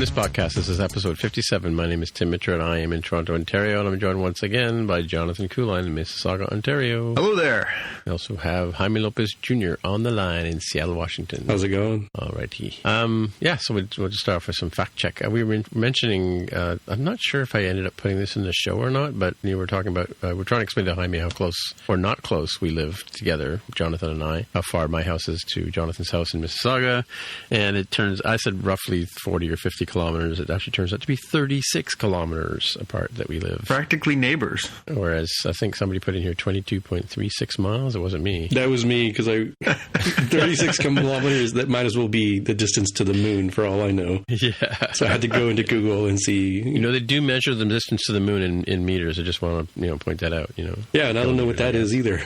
this podcast. This is episode 57. My name is Tim Mitchell, and I am in Toronto, Ontario, and I'm joined once again by Jonathan Kuline in Mississauga, Ontario. Hello there. We also have Jaime Lopez Jr. on the line in Seattle, Washington. How's it going? All righty. So we'll just start off with some fact check. We were mentioning, I'm not sure if I ended up putting this in the show or not, but you were talking about, we're trying to explain to Jaime how close or not close we live together, Jonathan and I, how far my house is to Jonathan's house in Mississauga, and it turns, I said roughly 40 or 50 kilometers. It actually turns out to be 36 kilometers apart that we live. Practically neighbors. Whereas I think somebody put in here 22.36 miles. It wasn't me. That was me, because 36 kilometers, that might as well be the distance to the moon for all I know. Yeah. So I had to go into Google and see. You know, they do measure the distance to the moon in meters. I just want to, point that out, Yeah, and I don't know what that is either.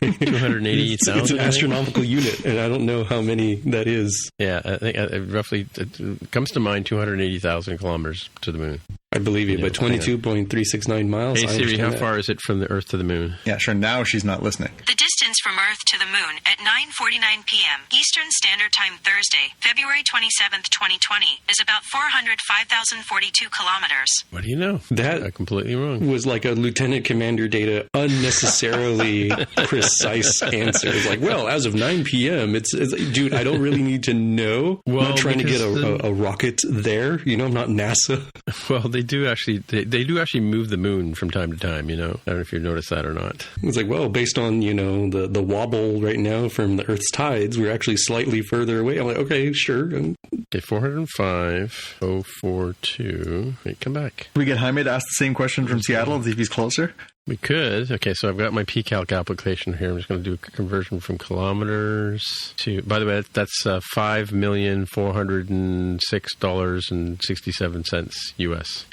280,000. It's an astronomical unit, and I don't know how many that is. Yeah, I think roughly it comes to mind 280,000 kilometers to the moon. I believe you, but 22.369 miles. Hey Siri, how far is it from the Earth to the moon? Yeah, sure. Now she's not listening. The distance from Earth to the moon at 9:49 p.m. Eastern Standard Time Thursday, February 27th, 2020, is about 405,042 kilometers. What do you know? That I'm completely wrong. Was like a lieutenant commander data, unnecessarily precise answer. It's like, well, as of 9 p.m., it's dude, I don't really need to know. Well, I'm not trying to get a rocket there. I'm not NASA. Well, they do actually move the moon from time to time, I don't know if you've noticed that or not. It's like, well, based on, the wobble right now from the Earth's tides, we're actually slightly further away. I'm like, okay, sure. Okay, 405,042. Wait, come back. Can we get Jaime to ask the same question from Seattle and see if he's closer? We could. Okay, so I've got my PCalc application here. I'm just going to do a conversion from kilometers to... By the way, that's $5,406.67 US.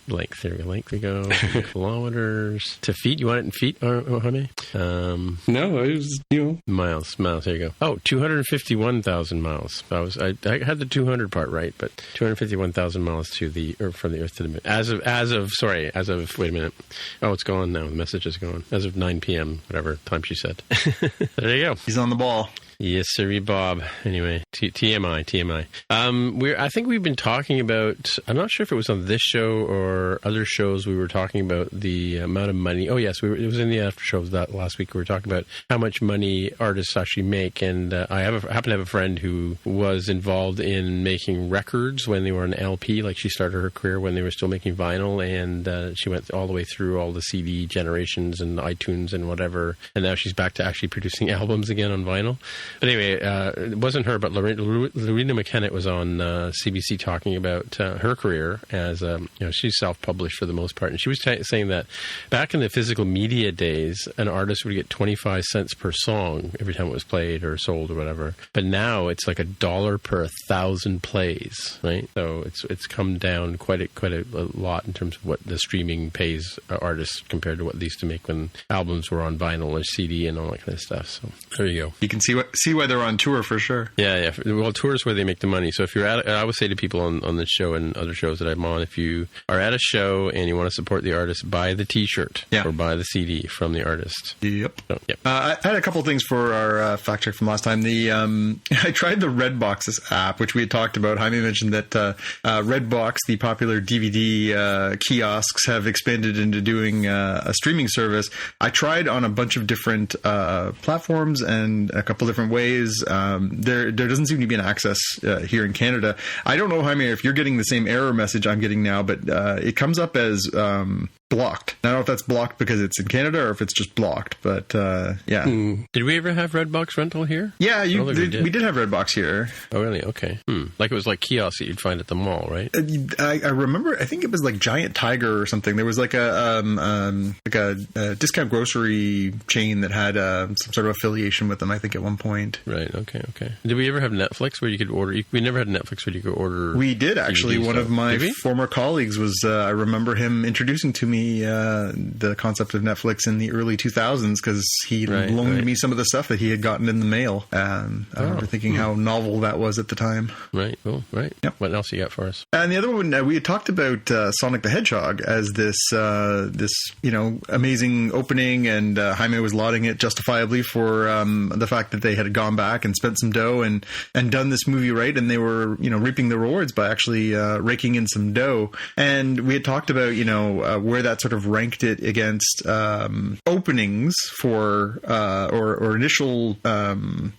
Length. There we go. Length we go. Kilometers to feet. You want it in feet, Jaime? No, it was, Miles. There you go. Oh, 251,000 miles. I had the 200 part right, but 251,000 miles from the Earth to the moon. As of, wait a minute. Oh, it's gone now. The message is gone. As of 9 p.m., whatever time she said. There you go. He's on the ball. Yes, sir, Bob. Anyway, TMI. I think we've been talking about, I'm not sure if it was on this show or other shows, we were talking about the amount of money. Oh, yes, it was in the after shows that last week. We were talking about how much money artists actually make. And I happen to have a friend who was involved in making records when they were on LP. Like, she started her career when they were still making vinyl. And she went all the way through all the CD generations and iTunes and whatever. And now she's back to actually producing albums again on vinyl. But anyway, it wasn't her, but Lorena McKenna was on CBC talking about her career as, she's self-published for the most part. And she was saying that back in the physical media days, an artist would get 25 cents per song every time it was played or sold or whatever. But now it's like $1 per 1,000 plays, right? So it's come down quite a lot in terms of what the streaming pays artists compared to what they used to make when albums were on vinyl or CD and all that kind of stuff. So there you go. You can see why they're on tour for sure. Yeah. Well, tour is where they make the money. So if you're I would say to people on this show and other shows that I'm on, if you are at a show and you want to support the artist, buy the T-shirt or buy the CD from the artist. Yep. So, yep. I had a couple things for our fact check from last time. I tried the Redbox's app, which we had talked about. Jaime mentioned that Redbox, the popular DVD kiosks, have expanded into doing a streaming service. I tried on a bunch of different platforms and a couple different ways. There doesn't seem to be an access here in Canada. I don't know, Jaime, if you're getting the same error message I'm getting now, but it comes up as blocked. I don't know if that's blocked because it's in Canada or if it's just blocked, but yeah. Did we ever have Redbox rental here? Yeah, we did have Redbox here. Oh, really? Okay. Like it was like kiosks that you'd find at the mall, right? I remember, I think it was like Giant Tiger or something. There was like a discount grocery chain that had some sort of affiliation with them, I think, at one point. Right, okay. Did we ever have Netflix where you could order? We never had Netflix where you could order. We did, actually. One of my former colleagues was, I remember him introducing to me me the concept of Netflix in the early 2000s because he loaned me some of the stuff that he had gotten in the mail. I remember thinking how novel that was at the time. Right. Oh, right. Yep. What else you got for us? And the other one, we had talked about Sonic the Hedgehog as this amazing opening, and Jaime was lauding it justifiably for the fact that they had gone back and spent some dough and done this movie right, and they were reaping the rewards by actually raking in some dough. And we had talked about where that sort of ranked it against openings for or initial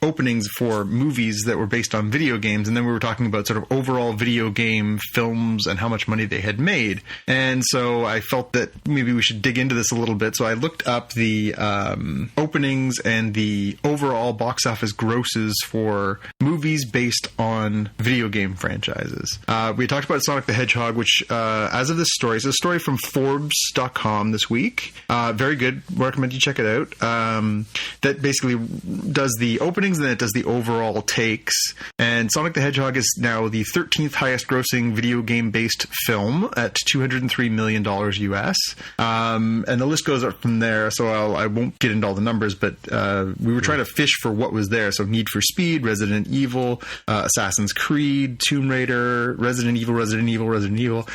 openings for movies that were based on video games, and then we were talking about sort of overall video game films and how much money they had made. And so I felt that maybe we should dig into this a little bit. So I looked up the openings and the overall box office grosses for movies based on video game franchises. We talked about Sonic the Hedgehog, which as of this story, it's a story from Forbes.com this week. Very good. Recommend you check it out. That basically does the openings and then it does the overall takes. And Sonic the Hedgehog is now the 13th highest grossing video game based film at $203 million US. And the list goes up from there. So I won't get into all the numbers, but we were trying to fish for what was there. So Need for Speed, Resident Evil, Assassin's Creed, Tomb Raider, Resident Evil,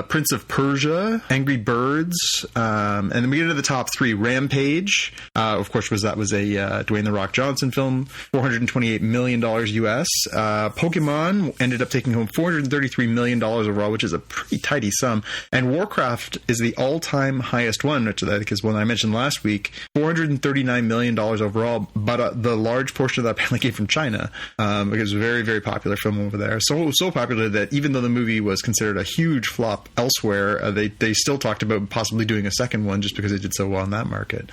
Prince of Persia, Angry Birds, and then we get into the top three. Rampage, of course, was a Dwayne The Rock Johnson film, $428 million US. Pokemon ended up taking home $433 million overall, which is a pretty tidy sum. And Warcraft is the all-time highest one, which I think is one I mentioned last week, $439 million overall, but the large portion of that apparently came from China, because it was a very, very popular film over there. So popular that even though the movie was considered a huge flop elsewhere, they still talked about possibly doing a second one just because it did so well in that market.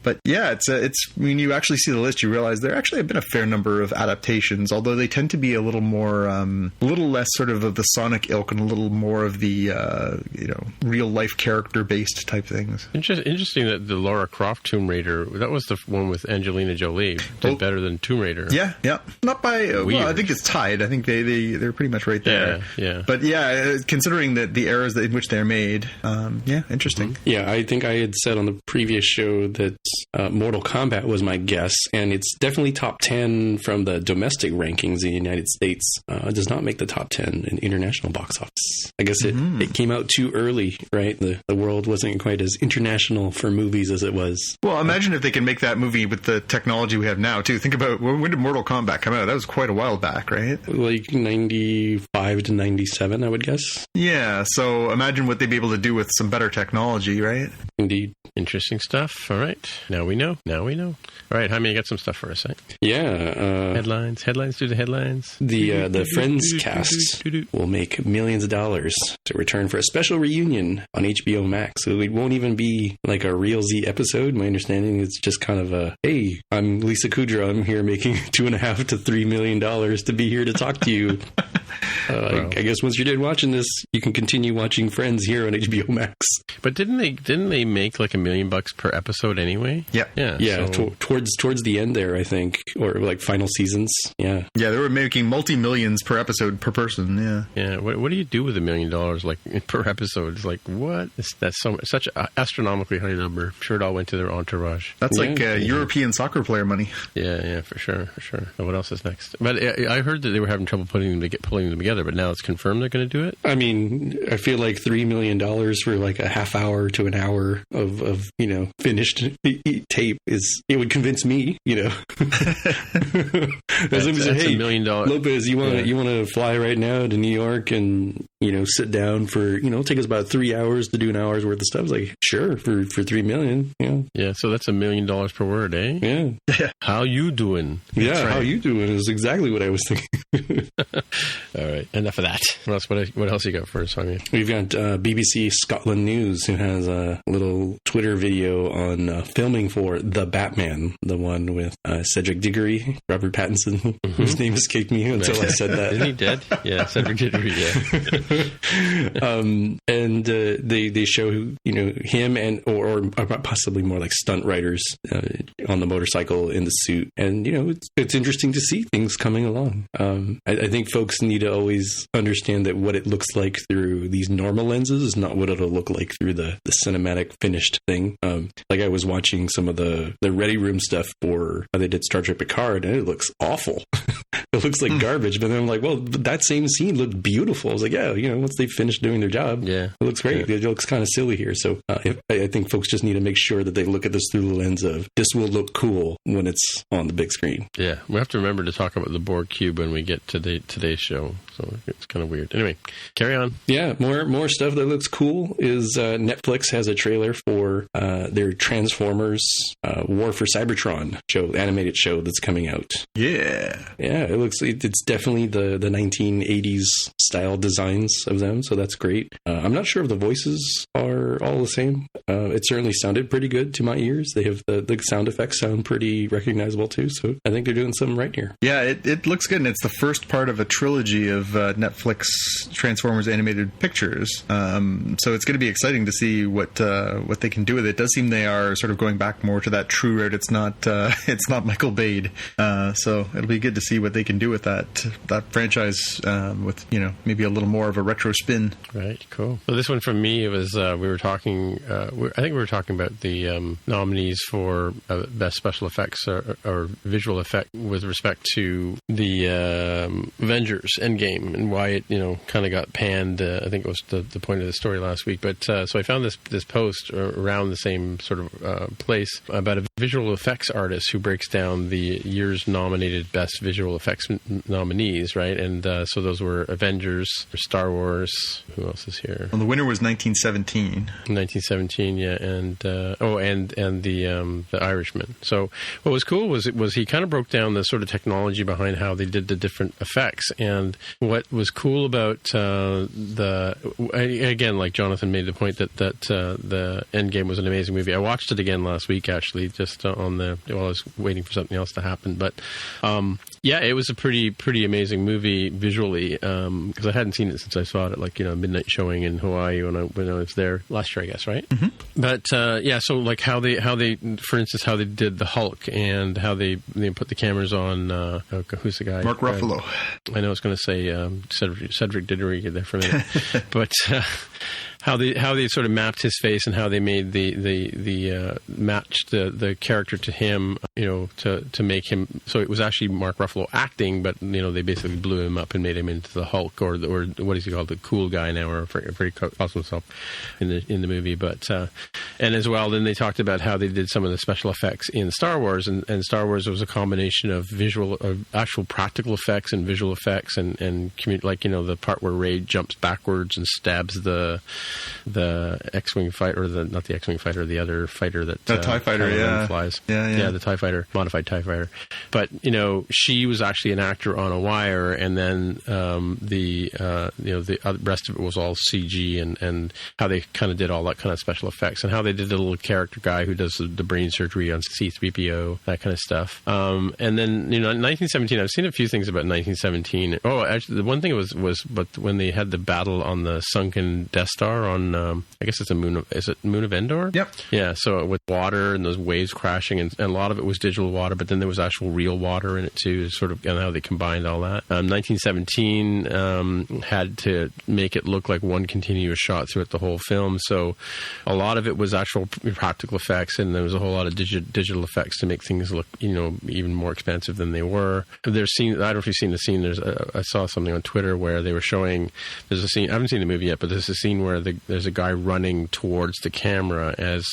But yeah, it's when you actually see the list, you realize there actually have been a fair number of adaptations, although they tend to be a little more, a little less sort of the Sonic ilk and a little more of the, real life character based type things. Interesting that the Lara Croft Tomb Raider, that was the one with Angelina Jolie, did better than Tomb Raider. Yeah. Not by, well, I think it's tied. I think they're pretty much right there. Yeah. But yeah, considering that the eras in which they're made, interesting. Mm-hmm. Yeah, I think I had said on the previous show that Mortal Kombat was my guess, and it's definitely top 10 from the domestic rankings in the United States. It does not make the top 10 in international box office. I guess it came out too early, right? The world wasn't quite as international for movies as it was. Well, imagine if they can make that movie with the technology we have now, too. Think about, when did Mortal Kombat come out? That was quite a while back, right? Like 95 to 97, I would guess. Yeah, so imagine what they'd be able to do with some better technology, right? Indeed. Interesting stuff. All right. Now we know. All right, Jaime, you got some stuff for us, right? Yeah. Headlines, do the headlines. The Friends cast will make millions of dollars to return for a special reunion on HBO Max. So it won't even be like a Real Z episode. My understanding is just kind of a, hey, I'm Lisa Kudrow. I'm here making $2.5 to $3 million to be here to talk to you. I guess once you're done watching this, you can continue watching Friends here on HBO Max. But didn't they make like $1 million per episode anyway? Yeah. So. Towards the end there, I think, or like final seasons. Yeah, they were making multi-millions per episode per person. Yeah. What do you do with $1 million like per episode? It's like, what? That's such an astronomically high number. I'm sure it all went to their entourage. That's like European soccer player money. Yeah, for sure. And what else is next? But I heard that they were having trouble pulling them together, but now it's confirmed they're going to do it? I mean, I feel like $3 million for like a half hour to an hour of finished tape it would convince me, As that's hey, $1 million. Lopez, you want to fly right now to New York and sit down for take us about 3 hours to do an hour's worth of stuff. It's like, sure, for $3 million. Yeah, so that's $1 million per word, eh? Yeah. How you doing? Yeah, how you doing is exactly what I was thinking. All right, enough of that. What else you got for us, Jaime? We've got BBC Scotland News, who has a little little Twitter video on filming for The Batman, the one with Cedric Diggory, Robert Pattinson, whose name escaped me until I said that. Isn't he dead? Yeah, Cedric Diggory, yeah. And they show, him and or possibly more like stunt riders on the motorcycle in the suit. And, it's interesting to see things coming along. I think folks need to always understand that what it looks like through these normal lenses is not what it'll look like through the cinematic finished thing. Like I was watching some of the Ready Room stuff for how they did Star Trek Picard, and it looks awful. It looks like garbage. But then I'm like, well, that same scene looked beautiful. I was like, yeah, once they finish doing their job, it looks great. Yeah. It looks kind of silly here. So I think folks just need to make sure that they look at this through the lens of this will look cool when it's on the big screen. Yeah, we have to remember to talk about the Borg Cube when we get to today's show. So it's kind of weird. Anyway, carry on. Yeah, more stuff that looks cool is Netflix has a trailer for their Transformers War for Cybertron animated show that's coming out. Yeah, it's definitely the 1980s style designs of them, so that's great. I'm not sure if the voices are all the same. It certainly sounded pretty good to my ears. They have the sound effects sound pretty recognizable too, so I think they're doing something right here. Yeah, it looks good, and it's the first part of a trilogy of Netflix Transformers animated pictures. So it's going to be exciting to see what they can do with it. It does seem they are sort of going back more to that true route. It's not Michael Bay. So it'll be good to see what they can do with that franchise with maybe a little more of a retro spin. Right, cool. So this one from me, it was we were talking. I think we were talking about the nominees for best special effects or visual effect with respect to the Avengers Endgame and why it kind of got panned. I think it was the point of the story last week. But so I found this post around the same sort of place about a visual effects artist who breaks down the year's nominated best visual effects nominees, right? And so those were Avengers, Star Wars. Who else is here? Well, the winner was 1917. 1917, yeah, and the Irishman. So what was cool was he kind of broke down the sort of technology behind how they did the different effects. And what was cool about again, like Jonathan made the point that the Endgame was an amazing movie. I watched it again last week, actually, just while I was waiting for something else to happen. But it was a pretty amazing movie visually, because I hadn't seen it since I saw it at midnight showing in Hawaii when I was there last year, I guess, right? Mm-hmm. But so like how they for instance how they did the Hulk and how they put the cameras on who's the guy? Mark Ruffalo. I know I was going to say Cedric Diggory there for a minute, but how they sort of mapped his face and how they made the matched the character to him, to make him, so it was actually Mark Ruffalo acting, but they basically blew him up and made him into the Hulk or what is he called, the cool guy now, or very calls himself in the movie. But and as well, then they talked about how they did some of the special effects in Star Wars, and Star Wars was a combination of actual practical effects and visual effects and the part where Rey jumps backwards and stabs the X-Wing fighter, or not the X-Wing fighter, the other fighter that TIE fighter, flies. Yeah, the TIE fighter, modified TIE fighter. But she was actually an actor on a wire, and then the rest of it was all CG, and how they kind of did all that kind of special effects, and how they did the little character guy who does the brain surgery on C-3PO, that kind of stuff. And then 1917. I've seen a few things about 1917. Oh, actually, the one thing was but when they had the battle on the sunken Death Star on, I guess it's a moon. Is it Moon of Endor? Yep. Yeah. So with water and those waves crashing, and a lot of it was digital water, but then there was actual real water in it too. Sort of, and how they combined all that. 1917 had to make it look like one continuous shot throughout the whole film. So a lot of it was actual practical effects, and there was a whole lot of digital effects to make things look, even more expensive than they were. There's scene. I don't know if you've seen the scene. I saw something on Twitter where they were showing. There's a scene. I haven't seen the movie yet, but there's a scene where there's a guy running towards the camera as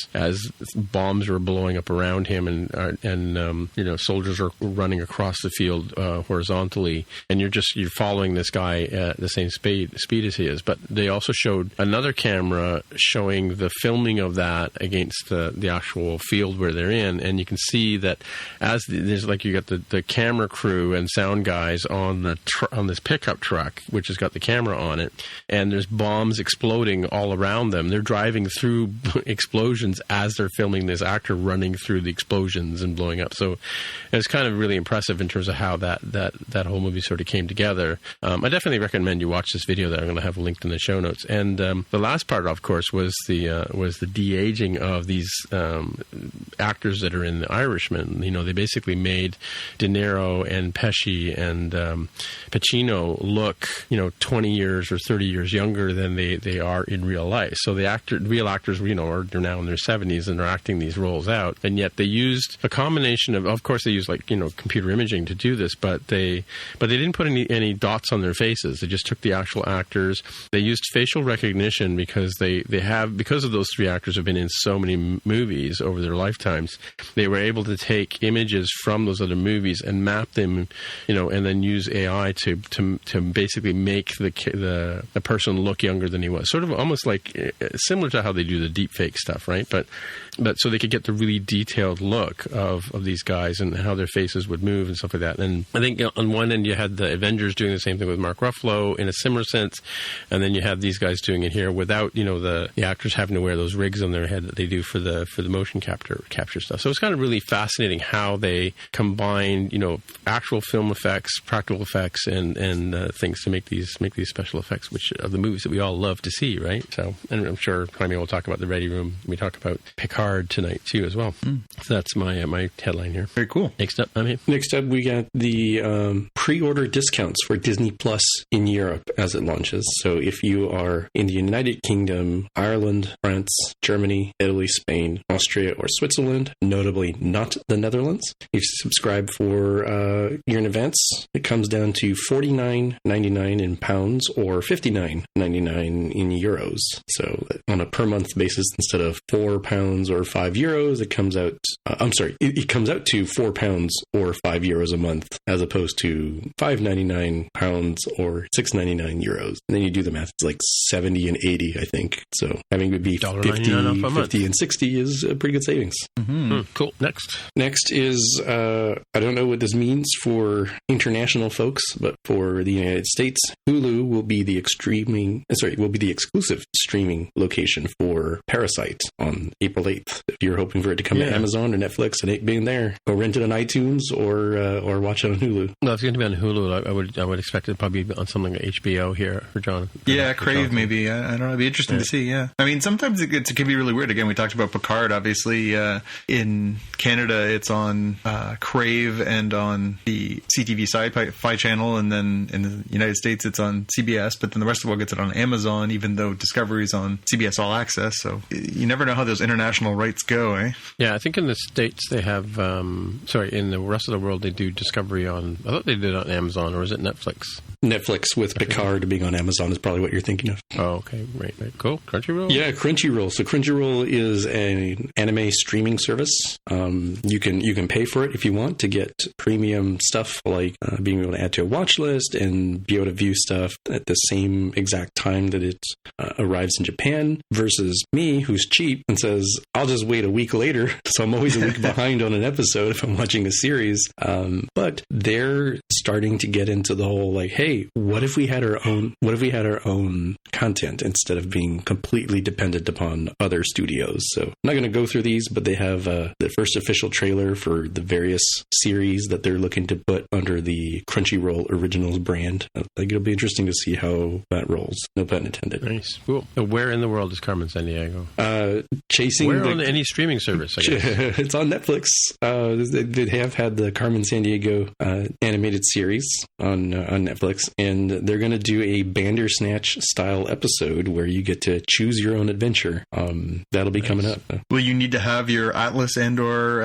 bombs are blowing up around him, and soldiers are running across the field horizontally, and you're following this guy at the same speed as he is. But they also showed another camera showing the filming of that against the actual field where they're in, and you can see that as there's you got the camera crew and sound guys on this pickup truck, which has got the camera on it, and there's bombs exploding all around them. They're driving through explosions as they're filming this actor running through the explosions and blowing up. So it was kind of really impressive in terms of how that whole movie sort of came together. I definitely recommend you watch this video that I'm going to have linked in the show notes. And the last part, of course, was the de-aging of these actors that are in The Irishman. You know, they basically made De Niro and Pesci and Pacino look, 20 years or 30 years younger than they are in real life. So the real actors, they're now in their 70s and they're acting these roles out. And yet they used a combination of course, they used computer imaging to do this, but they didn't put any dots on their faces. They just took the actual actors. They used facial recognition because because of those three actors have been in so many movies over their lifetimes. They were able to take images from those other movies and map them, and then use AI to basically make the person look younger than he was. Sort of almost like similar to how they do the deep fake stuff, right? But so they could get the really detailed look of these guys and how their faces would move and stuff like that. And I think on one end you had the Avengers doing the same thing with Mark Ruffalo in a similar sense, and then you have these guys doing it here without the actors having to wear those rigs on their head that they do for the motion capture stuff. So it's kind of really fascinating how they combine actual film effects, practical effects, and things to make these special effects, which are the movies that we all love to see, right? So, and I'm sure Jaime will talk about The Ready Room. We talk about Picard tonight too as well. So that's my headline here. Very cool. Next up, Next up, we got the pre-order discounts for Disney Plus in Europe as it launches. So if you are in the United Kingdom, Ireland, France, Germany, Italy, Spain, Austria, or Switzerland, notably not the Netherlands, if you subscribe for year in advance, it comes down to $49.99 in pounds or $59.99 in euros. So on a per month basis, instead of £4 or €5, it comes out. It comes out to £4 or €5 a month, as opposed to £5.99 or €6.99. And then you do the math; it's like 70 and 80, I think. So having it be 50 and 60 is a pretty good savings. Mm-hmm. Cool. Next is I don't know what this means for international folks, but for the United States, Hulu will be the exclusive streaming location for Parasite on April 8th. If you're hoping for it to come to Amazon or Netflix, it ain't being there. Go rent it on iTunes or watch it on Hulu. No, it's going to be on Hulu. I would expect it probably be on something like HBO here for John. Yeah, Crave maybe. I don't know. It'd be interesting to see. Yeah, I mean, sometimes it can be really weird. Again, we talked about Picard. Obviously, in Canada, it's on Crave and on the CTV Sci-Fi channel, and then in the United States, it's on CBS. But then the rest of the world gets it on Amazon, even though Discovery's on CBS All Access. So you never know how those international rights go, eh? Yeah, I think in the States they have. In the rest of the world they do Discovery on. I thought they did it on Amazon, or is it Netflix? Netflix with Picard being on Amazon is probably what you're thinking of. Oh, okay. Right. Cool. Crunchyroll? Yeah, Crunchyroll. So Crunchyroll is an anime streaming service. You can pay for it if you want to get premium stuff like being able to add to a watch list and be able to view stuff at the same exact time that it arrives in Japan, versus me, who's cheap and says, I'll just wait a week later. So I'm always a week behind on an episode if I'm watching a series. But they're starting to get into the whole like, hey, what if we had our own content instead of being completely dependent upon other studios? So I'm not going to go through these, but they have the first official trailer for the various series that they're looking to put under the Crunchyroll Originals brand. I think it'll be interesting to see how that rolls. No pun intended. Nice. Cool. Where in the world is Carmen Sandiego? On any streaming service, I guess. It's on Netflix. They have had the Carmen Sandiego animated series on Netflix, and they're going to do a Bandersnatch style episode where you get to choose your own adventure. That'll be coming up. Will you need to have your Atlas and or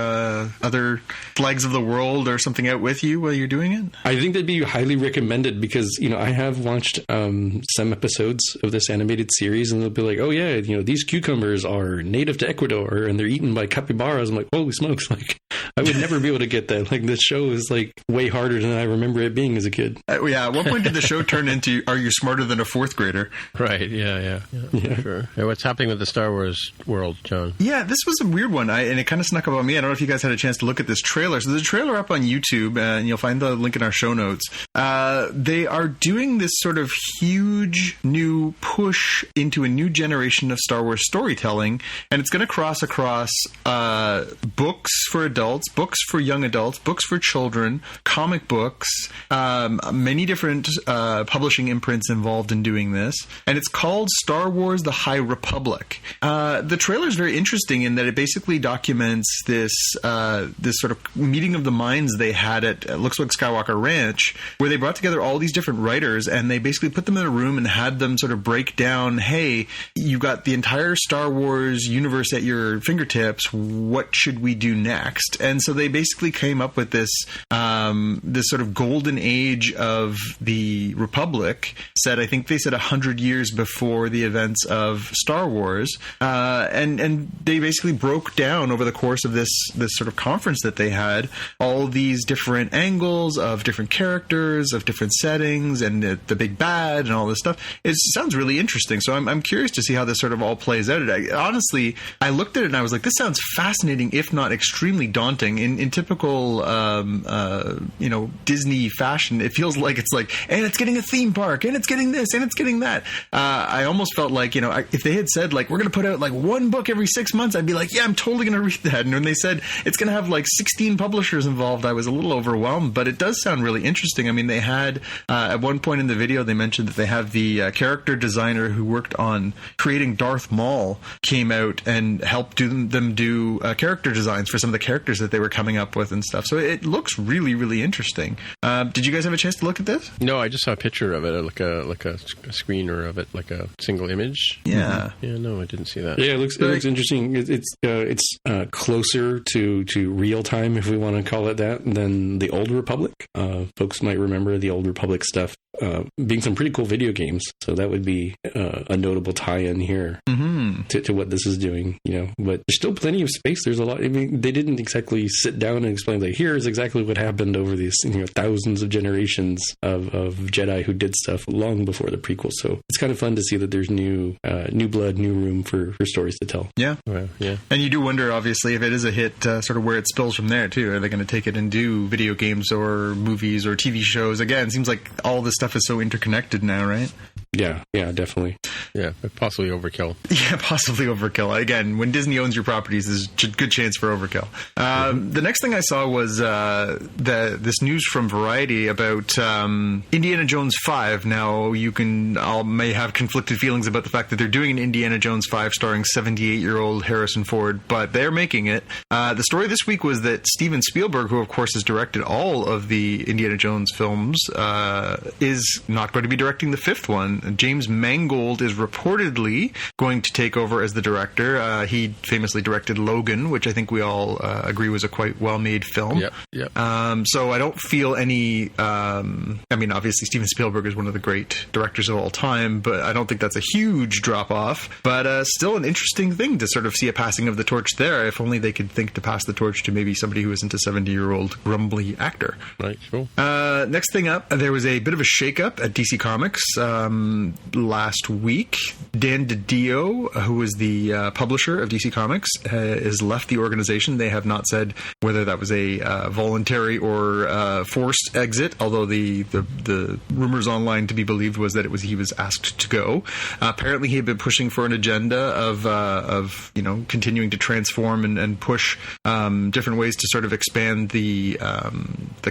other flags of the world or something out with you while you're doing it? I think that'd be highly recommended because, I have watched some episodes of this animated series, and they'll be like, oh yeah, these cucumbers are native to Ecuador and they're eaten by capybaras. I'm like, holy smokes. Like, I would never be able to get that. Like, this show is like way harder than I remember it being as a kid. Yeah, at what point did the show turn into Are You Smarter Than a Fourth Grader? Right, yeah. Sure. Hey, what's happening with the Star Wars world, John? Yeah, this was a weird one, and it kind of snuck up on me. I don't know if you guys had a chance to look at this trailer. So there's a trailer up on YouTube, and you'll find the link in our show notes. They are doing this sort of huge new push into a new generation of Star Wars storytelling, and it's going to cross across books for adults, books for young adults, books for children, comic books, many different publishing imprints involved in doing this, and it's called Star Wars The High Republic. The trailer is very interesting in that it basically documents this sort of meeting of the minds they had at looks like Skywalker Ranch, where they brought together all these different writers, and they basically put them in a room and had them sort of break down, hey, you got the entire Star Wars universe at your fingertips, what should we do next? And so they basically came up with this sort of golden age of the Republic, I think they said 100 years before the events of Star Wars, and they basically broke down over the course of this sort of conference that they had all these different angles of different characters, of different settings, and the big bad and all this stuff. It sounds really interesting, so I'm curious to see how this sort of all plays out. Honestly, I looked at it and I was like, this sounds fascinating, if not extremely daunting. In typical Disney fashion, it feels like it's like, and it's getting a theme park, and it's getting this, and it's getting that. I almost felt like, if they had said, like, we're going to put out like one book every 6 months, I'd be like, yeah, I'm totally going to read that. And when they said it's going to have like 16 publishers involved, I was a little overwhelmed, but it does sound really interesting. I mean, they had, at one point in the video, they mentioned that they have the character designer who worked on creating Darth Maul came out and helped them do character designs for some of the characters that they were coming up with and stuff. So it looks really, really interesting. Did you guys have a chance to look at this? No, I just saw a picture of it, like a screener of it, like a single image. Yeah. Yeah, no, I didn't see that. Yeah, it looks interesting. It's closer to real time, if we want to call it that, than the Old Republic. Folks might remember the Old Republic stuff being some pretty cool video games. So that would be a notable tie-in here to what this is doing, But there's still plenty of space. There's a lot. I mean, they didn't exactly sit down and explain, like, here's exactly what happened over these thousands of generations of Jedi who did stuff long before the prequel. So it's kind of fun to see that there's new blood, new room for stories to tell. Yeah. Well, yeah. And you do wonder, obviously, if it is a hit, sort of where it spills from there, too. Are they going to take it and do video games or movies or TV shows? Again, it seems like all this stuff is so interconnected now, right? Yeah, definitely. Yeah, but possibly overkill. Yeah, possibly overkill. Again, when Disney owns your properties, there's a good chance for overkill. The next thing I saw was this news from Variety about Indiana Jones 5. Now, may have conflicted feelings about the fact that they're doing an Indiana Jones 5 starring 78-year-old Harrison Ford, but they're making it. The story this week was that Steven Spielberg, who of course has directed all of the Indiana Jones films, is not going to be directing the fifth one. James Mangold is reportedly going to take over as the director. He famously directed Logan, which I think we all agree was a quite well-made film. Yep. So I don't feel any... obviously Steven Spielberg is one of the great directors of all time, but I don't think that's a huge drop-off. But still an interesting thing to sort of see a passing of the torch there, if only they could think to pass the torch to maybe somebody who isn't a 70-year-old grumbly actor. Right, cool. Next thing up, there was a bit of a shake-up at DC Comics last week. Dan DiDio, who was the publisher of DC Comics, has left the organization. They have not said whether that was a voluntary or forced exit, although the rumors online to be believed was that he was asked to go. Apparently, he had been pushing for an agenda of continuing to transform and push different ways to sort of expand the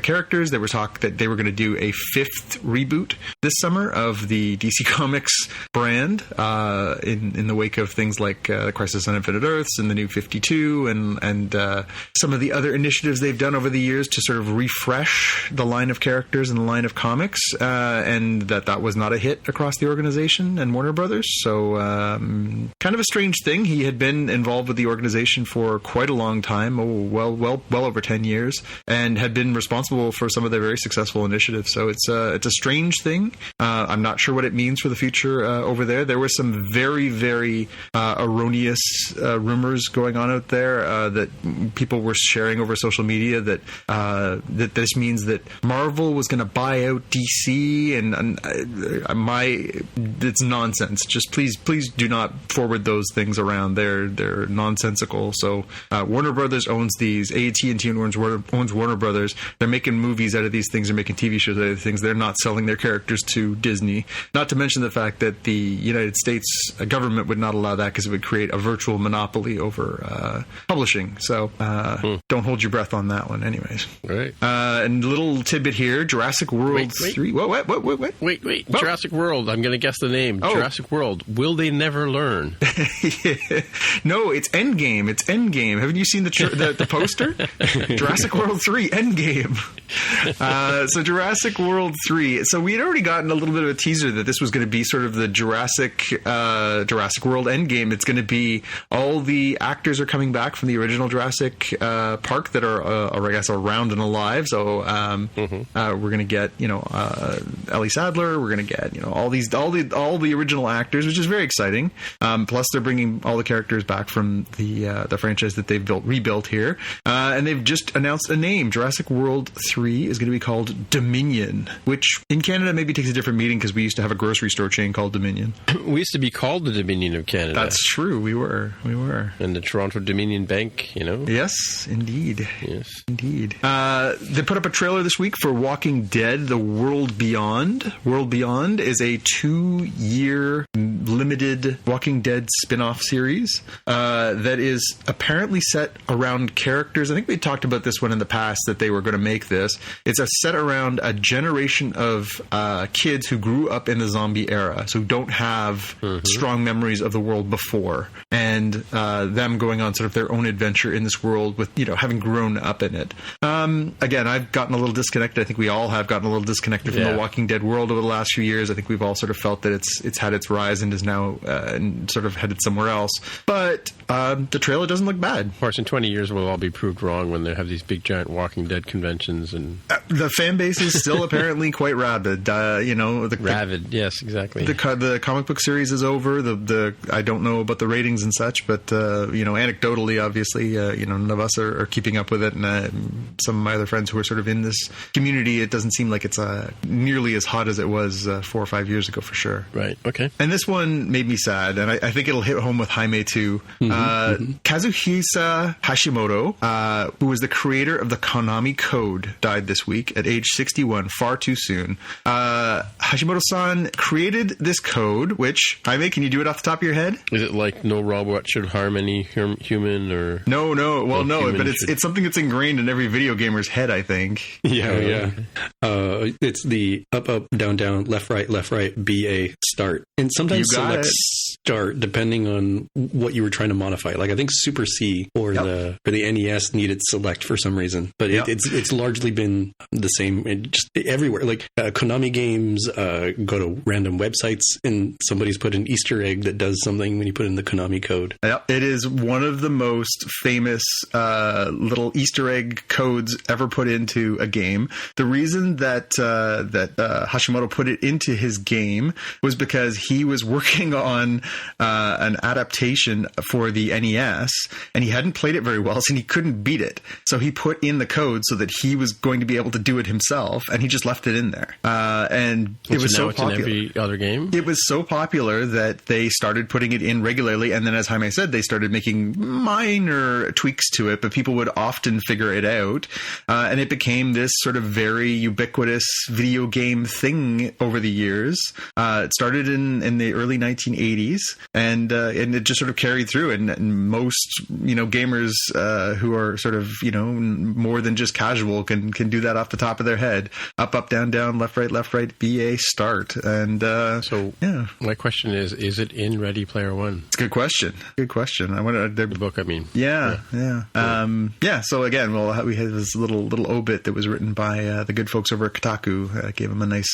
characters. There was talk that they were going to do a fifth reboot this summer of the DC Comics brand in the wake of things like Crisis on Infinite Earths and the New 52 and some of the other initiatives they've done over the years to sort of refresh the line of characters and the line of comics, and that was not a hit across the organization and Warner Brothers. So kind of a strange thing. He had been involved with the organization for quite a long time, well over 10 years, and had been responsible for some of their very successful initiatives. So it's a strange thing. I'm not sure what it means means for the future over there. There were some very, very erroneous rumors going on out there that people were sharing over social media that this means that Marvel was going to buy out DC, and it's nonsense. Just please do not forward those things around. They're nonsensical. So Warner Brothers owns these. AT&T owns Warner Brothers. They're making movies out of these things. They're making TV shows out of these things. They're not selling their characters to Disney. Not to mention the fact that the United States government would not allow that because it would create a virtual monopoly over publishing. So don't hold your breath on that one anyways. Right. And a little tidbit here, Jurassic World 3. What? Wait. What? Jurassic World. I'm going to guess the name. Oh. Jurassic World. Will they never learn? No, it's Endgame. It's Endgame. Haven't you seen the poster? Jurassic World 3, Endgame. So Jurassic World 3. So we had already gotten a little bit of a teaser that this was going to be sort of the Jurassic World Endgame. It's going to be all the actors are coming back from the original Jurassic Park that are I guess, around and alive. So we're going to get Ellie Sattler. We're going to get all the original actors, which is very exciting. Plus, they're bringing all the characters back from the franchise that they've rebuilt here, and they've just announced a name. Jurassic World 3 is going to be called Dominion, which in Canada maybe takes a different meaning because we used to have a grocery store chain called Dominion. We used to be called the Dominion of Canada. That's true. We were. And the Toronto Dominion Bank, Yes, indeed. Yes. Indeed. They put up a trailer this week for Walking Dead, The World Beyond. World Beyond is a 2-year limited Walking Dead spin-off series that is apparently set around characters. I think we talked about this one in the past, that they were going to make this. It's set around a generation of kids who grew up in the zombie era, so who don't have strong memories of the world before, and them going on sort of their own adventure in this world with, having grown up in it. Again, I've gotten a little disconnected. I think we all have gotten a little disconnected from the Walking Dead world over the last few years. I think we've all sort of felt that it's had its rise and is now sort of headed somewhere else. But the trailer doesn't look bad. Of course, in 20 years, we'll all be proved wrong when they have these big, giant Walking Dead conventions. And the fan base is still apparently quite rabid. Rabid, yes, exactly. The comic book series is over. I don't know about the ratings and such, but anecdotally, obviously, none of us are keeping up with it. And some of my other friends who are sort of in this community, it doesn't seem like it's nearly as hot as it was 4 or 5 years ago, for sure. Right. Okay. And this one made me sad, and I think it'll hit home with Jaime too. Kazuhisa Hashimoto, who was the creator of the Konami Code, died this week at age 61, far too soon. Hashimoto-san created this code, which, Jaime, can you do it off the top of your head? Is it like no robot should harm any human, or... No. Well, no, but it's something that's ingrained in every video gamer's head, I think. Yeah. It's the up, down, left, right, BA, start. And sometimes select start depending on what you were trying to modify. Like, I think Super C or the NES needed select for some reason. But it's largely been the same just everywhere. Like, Konami games go to random websites and somebody's put an Easter egg that does something when you put in the Konami code. Yep. It is one of the most famous little Easter egg codes ever put into a game. The reason that Hashimoto put it into his game was because he was working on an adaptation for the NES, and he hadn't played it very well, so he couldn't beat it. So he put in the code so that he was going to be able to do it himself, and he just left it in there. And it was so popular. In every other game? It was so popular that they started putting it in regularly, and then, as Jaime said, they started making minor tweaks to it, but people would often figure it out, and it became this sort of very ubiquitous video game thing over the years. It started in the early 1980s, and it just sort of carried through, and most gamers who are sort of more than just casual can do that off the top of their head. Up, down, left, right, BA, start. And my question is it in Ready Player One? It's a good question. I wonder the book. I mean, yeah. So again, we have his little obit that was written by the good folks over at Kotaku. Gave him a nice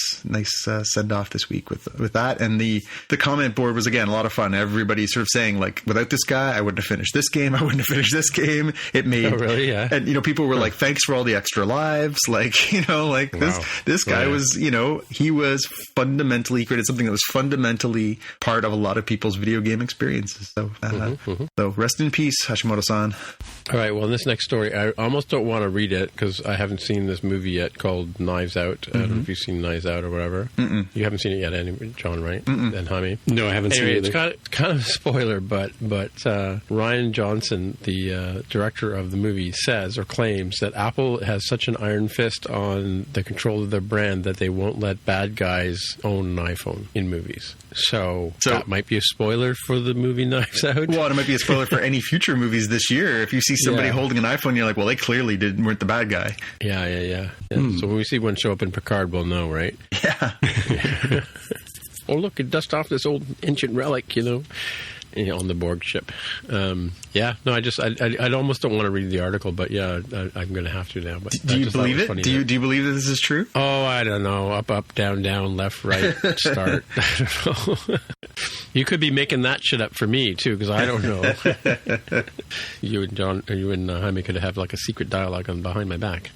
send off this week with that. And the comment board was again a lot of fun. Everybody sort of saying like, without this guy, I wouldn't have finished this game. I wouldn't have finished this game. It made and people were like, thanks for all the extra lives. Like this guy was he was fundamentally created something that was fundamentally part of a lot of people's video game experiences. So so rest in peace, Hashimoto-san. All right. Well, this next story, I almost don't want to read it because I haven't seen this movie yet called Knives Out. I don't know if you've seen Knives Out or whatever. You haven't seen it yet, anyway, John, right? And Jaime? No, I haven't seen it either. It's kind of a spoiler, but Ryan Johnson, the director of the movie, says or claims that Apple has such an iron fist on the control of their brand that they won't let bad guys own an iPhone in movies. So that might be a spoiler for the movie Knives Out. Well, it might be a spoiler for any future movies this year. If you see somebody holding an iPhone, you're like, well, they clearly weren't the bad guy. Yeah. So when we see one show up in Picard, we'll know, right? Yeah. Oh, look, it dust off this old ancient relic, on the Borg ship. I almost don't want to read the article, but I'm going to have to now. But do you believe it? Do you believe that this is true? Oh, I don't know. Up, down, left, right, start. I don't know. You could be making that shit up for me too, because I don't know. You and Jaime could have like a secret dialogue on behind my back.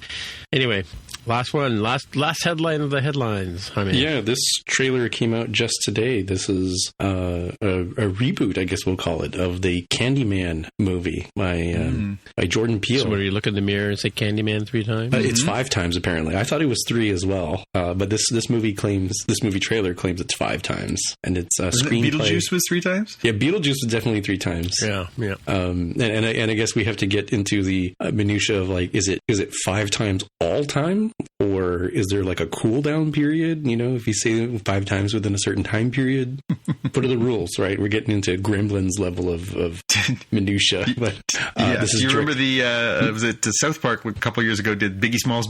Anyway, last one, last headline of the headlines, Jaime. Yeah, this trailer came out just today. This is a reboot, I guess we'll call it, of the Candyman movie by Jordan Peele. So where you look in the mirror and say Candyman 3 times? It's 5 times apparently. I thought it was 3 as well, but this movie trailer claims it's 5 times, and it's a screenplay. Beetlejuice was 3 times? Yeah, Beetlejuice was definitely 3 times. Yeah. And I guess we have to get into the minutia of like, is it 5 times all time, or is there like a cooldown period? If you say 5 times within a certain time period, what are the rules? Right, we're getting into Gremlins level of minutia. But this is. Do you remember the was it South Park a couple years ago did Biggie Smalls?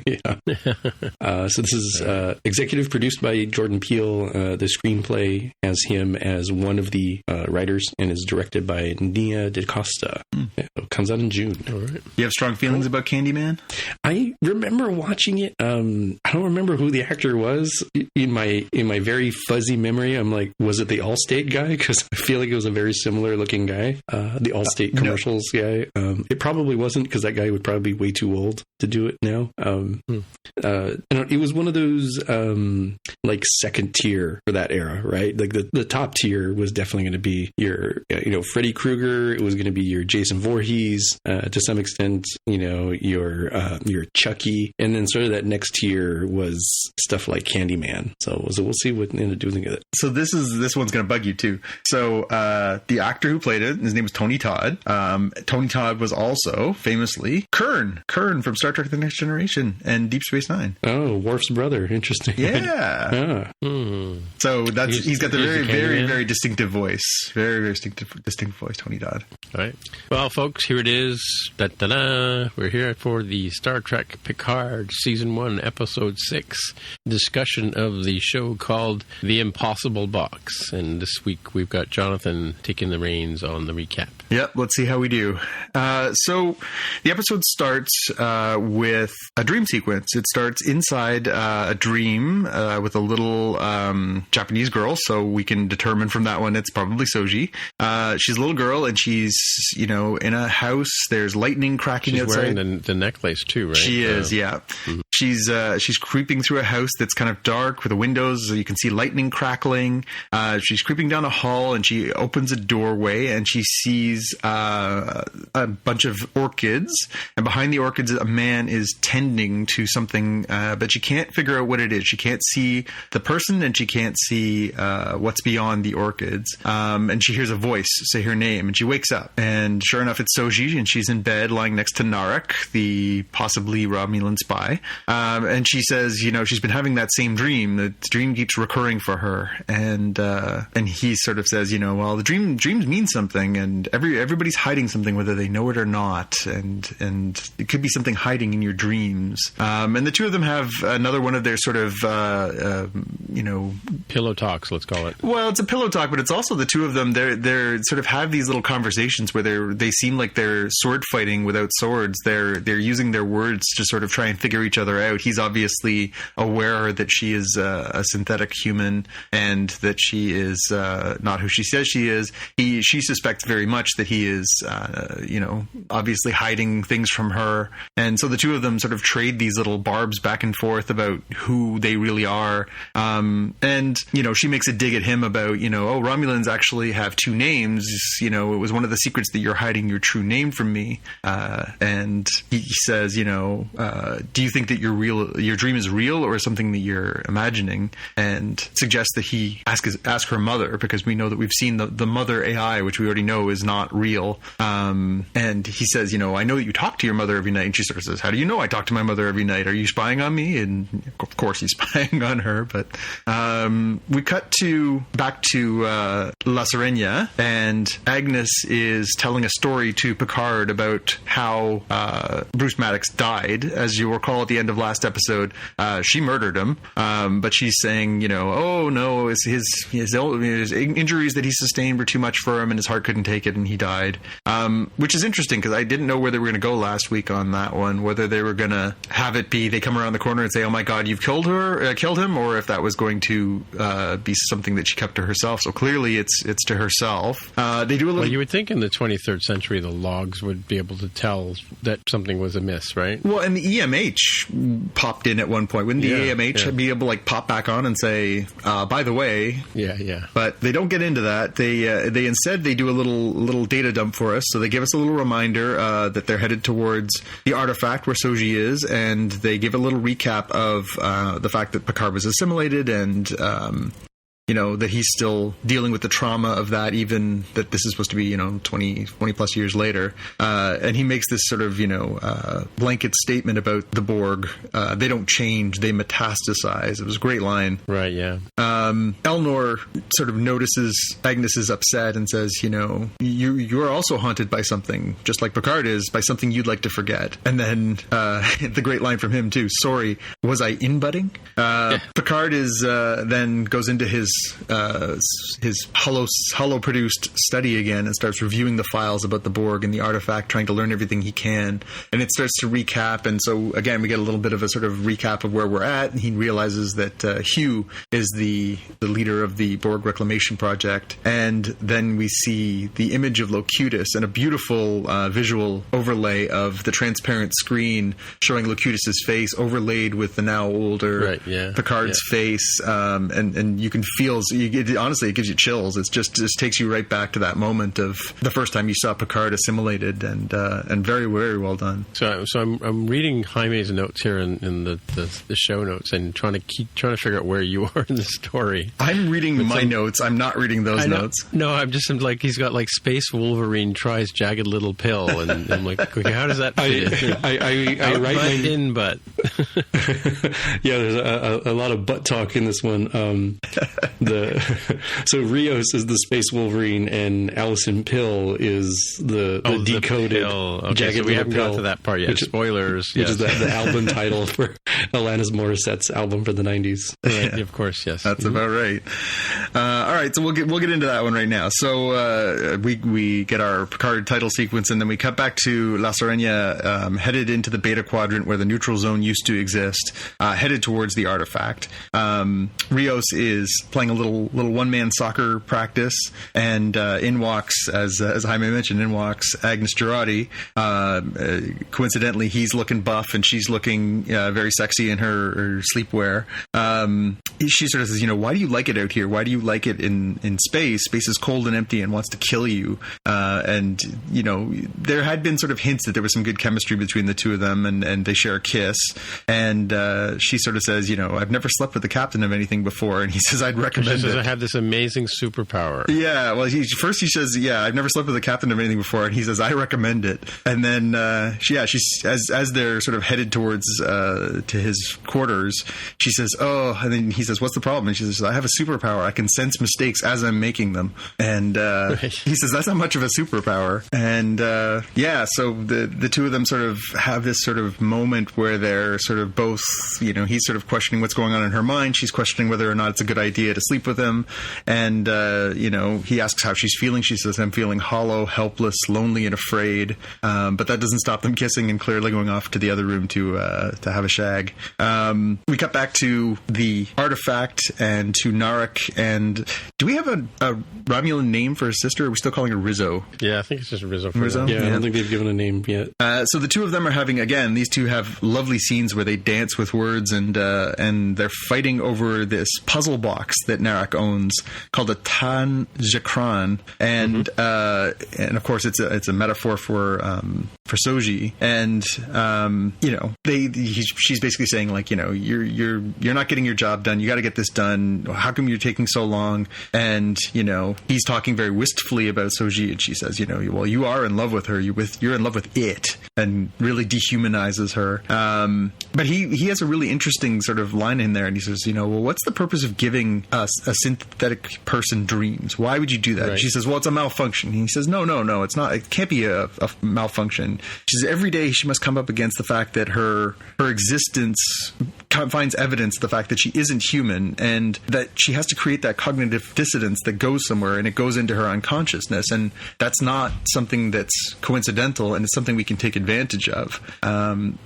Yeah. So this is executive produced by Jordan Peele. The screenplay has him as one of the writers and is directed by Nia DaCosta. It comes out in June. All right. You have strong feelings about Candyman? I remember watching it. I don't remember who the actor was in my very fuzzy memory. I'm like, was it the Allstate guy? Because I feel like it was a very similar looking guy. The Allstate commercials guy. It probably wasn't, because that guy would probably be way too old to do it now. It was one of those like second tier for that era, right? Like the top tier was definitely going to be your Freddy Krueger. It was going to be your Jason Voorhees, to some extent, your Chucky, and then sort of that next tier was stuff like Candyman. So we'll see what ended up doing with it. So this one's going to bug you too. So the actor who played it, his name was Tony Todd. Tony Todd was also famously Kern from Star Trek: The Next Generation and Deep Space Nine. Oh, Worf's brother. Interesting. Yeah. So he's got the very, very, very distinctive voice. Very, very distinct voice, Tony Todd. All right. Well, folks, here it is. Da-da-da. We're here for the Star Trek Picard Season 1, Episode 6 discussion of the show called The Impossible Box. And this week we've got Jonathan taking the reins on the recap. Yep, let's see how we do. So the episode starts with a dream sequence. It starts inside a dream with a little Japanese girl, so we can determine from that one it's probably Soji. She's a little girl, and she's in a house. There's lightning cracking outside. She's wearing the necklace too, right? She is, yeah. Mm-hmm. She's creeping through a house that's kind of dark with the windows. You can see lightning crackling. She's creeping down a hall, and she opens a doorway, and she sees a bunch of orchids. And behind the orchids, a man is tending to something, but she can't figure out what it is. She can't see the person, and she can't see what's beyond the orchids. And she hears a voice say her name, and she wakes up. And sure enough, it's Soji, and she's in bed lying next to Narek, the possibly Romulan spy. And she says, she's been having that same dream. The dream keeps recurring for her. And he sort of says, well, the dreams mean something, and everybody's hiding something, whether they know it or not. And it could be something hiding in your dreams. And the two of them have another one of their sort of, pillow talks, let's call it. Well, it's a pillow talk, but it's also the two of them. They're sort of have these little conversations where they seem like they're sword fighting without swords. They're using their words to sort of try and figure each other out. He's obviously aware that she is a synthetic human and that she is not who she says she is. She suspects very much that he is, obviously hiding things from her. And so the two of them sort of trade these little barbs back and forth about who they really are. And she makes a dig at him about, Romulans actually have two names. It was one of the secrets that you're hiding your true name from me. And he says, do you think that your dream is real or something that you're imagining? And suggests that he ask her mother, because we know that we've seen the mother AI, which we already know is not real. And he says, I know that you talk to your mother every night. And she sort of says, how do you know I talk to my mother every night? Are you spying on me? And of course he's spying on her. But we cut back to La Sirena, and Agnes is telling a story to Picard about how Bruce Maddox died. As you recall at the end of last episode, she murdered him, but she's saying, oh no, his injuries that he sustained were too much for him, and his heart couldn't take it, and he died. Which is interesting, because I didn't know where they were going to go last week on that one, whether they were going to have it be they come around the corner and say, oh my god, you've killed him, or if that was going to be something that she kept to herself. So clearly it's to herself. They do a little... Well, you would think in the 23rd century the logs would be able to tell that something was amiss, right? Well, and the EMH popped in at one point. Wouldn't the EMH be able to pop back on and say, by the way... Yeah. But they don't get into that. They instead do a little data dump for us. So they give us a little reminder that they're headed towards the artifact where Soji is, and they give a little recap of the fact that Picard was assimilated, and that he's still dealing with the trauma of that, even that this is supposed to be 20 plus years later. And he makes this sort of blanket statement about the Borg. They don't change, they metastasize. It was a great line. Right, yeah. Elnor sort of notices Agnes is upset and says, you are also haunted by something, just like Picard is, by something you'd like to forget. And then the great line from him too, sorry, was I inbutting? Picard is then goes into his hollow produced study again and starts reviewing the files about the Borg and the artifact, trying to learn everything he can. And it starts to recap. And so again, we get a little bit of a sort of recap of where we're at. And he realizes that Hugh is the leader of the Borg Reclamation Project. And then we see the image of Locutus and a beautiful visual overlay of the transparent screen showing Locutus's face overlaid with the now older Picard's face. And you can feel, honestly, it gives you chills. It just takes you right back to that moment of the first time you saw Picard assimilated, and very, very well done. So I'm reading Jaime's notes here in the show notes and trying to figure out where you are in the story. I'm reading my notes. I'm not reading those notes. No, I'm just like, he's got like Space Wolverine tries Jagged Little Pill, and I'm like, okay, how does that fit in? I write my in butt. Yeah, there's a lot of butt talk in this one. So Rios is the Space Wolverine, and Allison Pill is the decoded okay, Jagged so we Little haven't Pill, got to that part yet. Spoilers. Which is the album title for Alanis Morissette's album for the 90s. Right, of course, yes. That's about right. All right, so we'll get into that one right now. So we get our Picard title sequence, and then we cut back to La Sirena, headed into the Beta Quadrant where the neutral zone used to exist, headed towards the artifact. Rios is playing a little one-man soccer practice, and in walks, as Jaime mentioned, in walks Agnes Girardi. Coincidentally, he's looking buff and she's looking very sexy in her sleepwear. She sort of says, why do you like it out here? Why do you like it in space. Space is cold and empty and wants to kill you. And, you know, there had been sort of hints that there was some good chemistry between the two of them, and they share a kiss. And she sort of says, you know, I've never slept with the captain of anything before. And he says, I'd recommend She says, it. I have this amazing superpower. Yeah, well, first he says, yeah, I've never slept with the captain of anything before. And he says, I recommend it. And then, she's as they're sort of headed towards to his quarters, she says, oh, and then he says, what's the problem? And she says, I have a superpower. I can sense mistakes as I'm making them. And he says, that's not much of a superpower. And so the two of them sort of have this sort of moment where they're sort of both, you know, he's sort of questioning what's going on in her mind. She's questioning whether or not it's a good idea to sleep with him. And, you know, he asks how she's feeling. She says, I'm feeling hollow, helpless, lonely, and afraid. But that doesn't stop them kissing and clearly going off to the other room to have a shag. We cut back to the artifact and to Narek. And do we have a Romulan name for his sister? Or are we still calling her Rizzo? Yeah, I think it's just Rizzo. Rizzo? Yeah, I don't think they've given a name yet. So the two of them are having, again, these two have lovely scenes where they dance with words, and they're fighting over this puzzle box that Narek owns called a Tanjakran, and of course it's a metaphor for Soji, and you know, she's basically saying, like, you know, you're not getting your job done. You got to get this done. How come you're taking so long? And, you know, he's talking very wistfully about Soji, and she says, you know, well, you are in love with her. You're in love with it, and really dehumanizes her. But he has a really interesting sort of line in there, and he says, you know, well, what's the purpose of giving us a synthetic person dreams? Why would you do that? Right. She says, well, it's a malfunction. And he says, no, it's not. It can't be a malfunction. She says, every day she must come up against the fact that her existence finds evidence of the fact that she isn't human, and that she has to create that cognitive dissonance that goes somewhere, and it goes into her unconsciousness. And that's not something that's coincidental, and it's something we can take advantage of.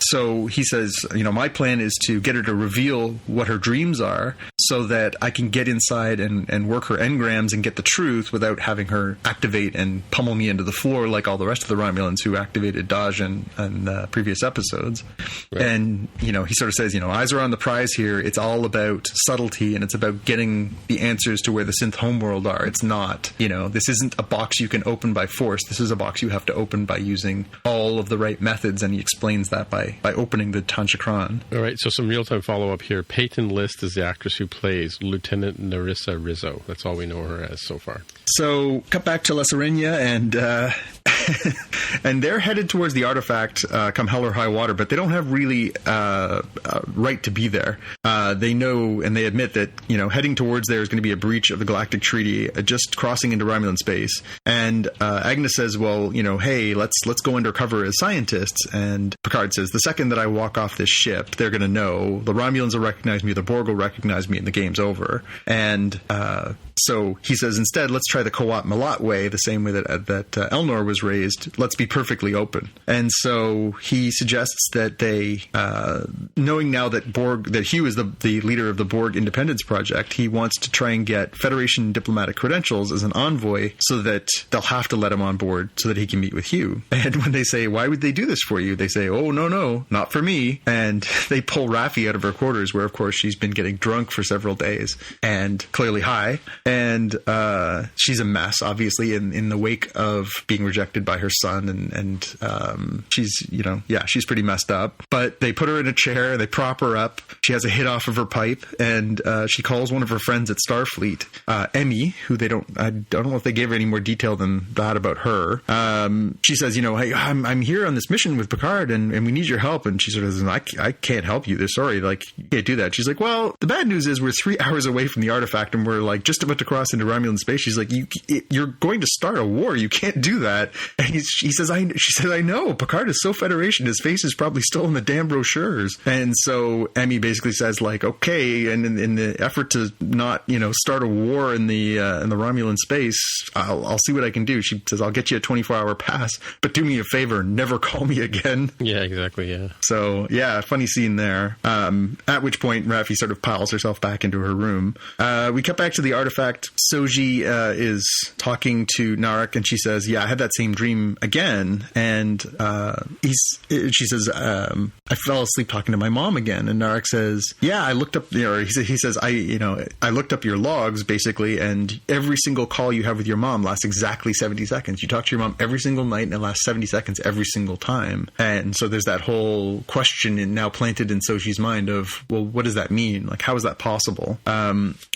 So he says, you know, my plan is to get her to reveal what her dreams are so that I can get inside and work her engrams and get the truth without having her activate and pummel me into the floor like all the rest of the Romulans who activated Daj in previous episodes. Right. And, you know, he sort of says, you know, eyes are on the prize here. It's all about subtlety, and it's about getting the answers to where the synth homeworld are. It's not, you know, this isn't a box you can open by force. This is a box you have to open by using all of the right methods, and he explains that by opening the Tanchakran. All right, so some real-time follow-up here. Peyton List is the actress who plays Lieutenant Narissa Rizzo. That's all we know her as so far. So, cut back to La Serena, and and they're headed towards the artifact come hell or high water, but they don't have really right to be there. They know, and they admit that, you know, heading towards there is going to be a breach of the Galactic Treaty, just crossing into Romulan space. And Agnes says, well, you know, hey, let's go undercover as scientists. And Picard says, the second that I walk off this ship, they're going to know. The Romulans will recognize me, the Borg will recognize me, and the game's over. And so he says, instead, let's try the Kawat Malat way, the same way that Elnor was raised. Let's be perfectly open. And so he suggests that they, knowing now that Hugh is the leader of the Borg Independence Project, he wants to try and get Federation diplomatic credentials as an envoy so that they'll have to let him on board so that he can meet with Hugh. And when they say, why would they do this for you? They say, oh, no, not for me. And they pull Raffi out of her quarters, where, of course, she's been getting drunk for several days and clearly high. And she's a mess, obviously, in the wake of being rejected by her son. And she's, you know, yeah, she's pretty messed up. But they put her in a chair, they prop her up. She has a hit off of her pipe, and she calls one of her friends at Starfleet, Emmy, who I don't know if they gave her any more detail than that about her. She says, you know, hey, I'm here on this mission with Picard, and we need your help. And she sort of says, I can't help you. They're sorry, like, you can't do that. She's like, well, the bad news is we're 3 hours away from the artifact, and we're like just about to cross into Romulan space. She's like, you're going to start a war. You can't do that. And she says, I know. Picard is so Federation. His face is probably still in the damn brochures. And so Emmy basically says, like, okay, and in the effort to not, you know, start a war in the Romulan space, I'll see what I can do. She says, I'll get you a 24-hour pass, but do me a favor, never call me again. Yeah, exactly. Yeah. So yeah, funny scene there. At which point Raffi sort of piles herself back into her room. We cut back to the artifact. Soji is talking to Narek, and she says, yeah, I had that same dream dream again, and she says, I fell asleep talking to my mom again. And Narek says, yeah, I looked up, or he says, I looked up your logs basically, and every single call you have with your mom lasts exactly 70 seconds. You talk to your mom every single night, and it lasts 70 seconds every single time. And so there's that whole question now planted in Soji's mind of, well, what does that mean? Like, how is that possible?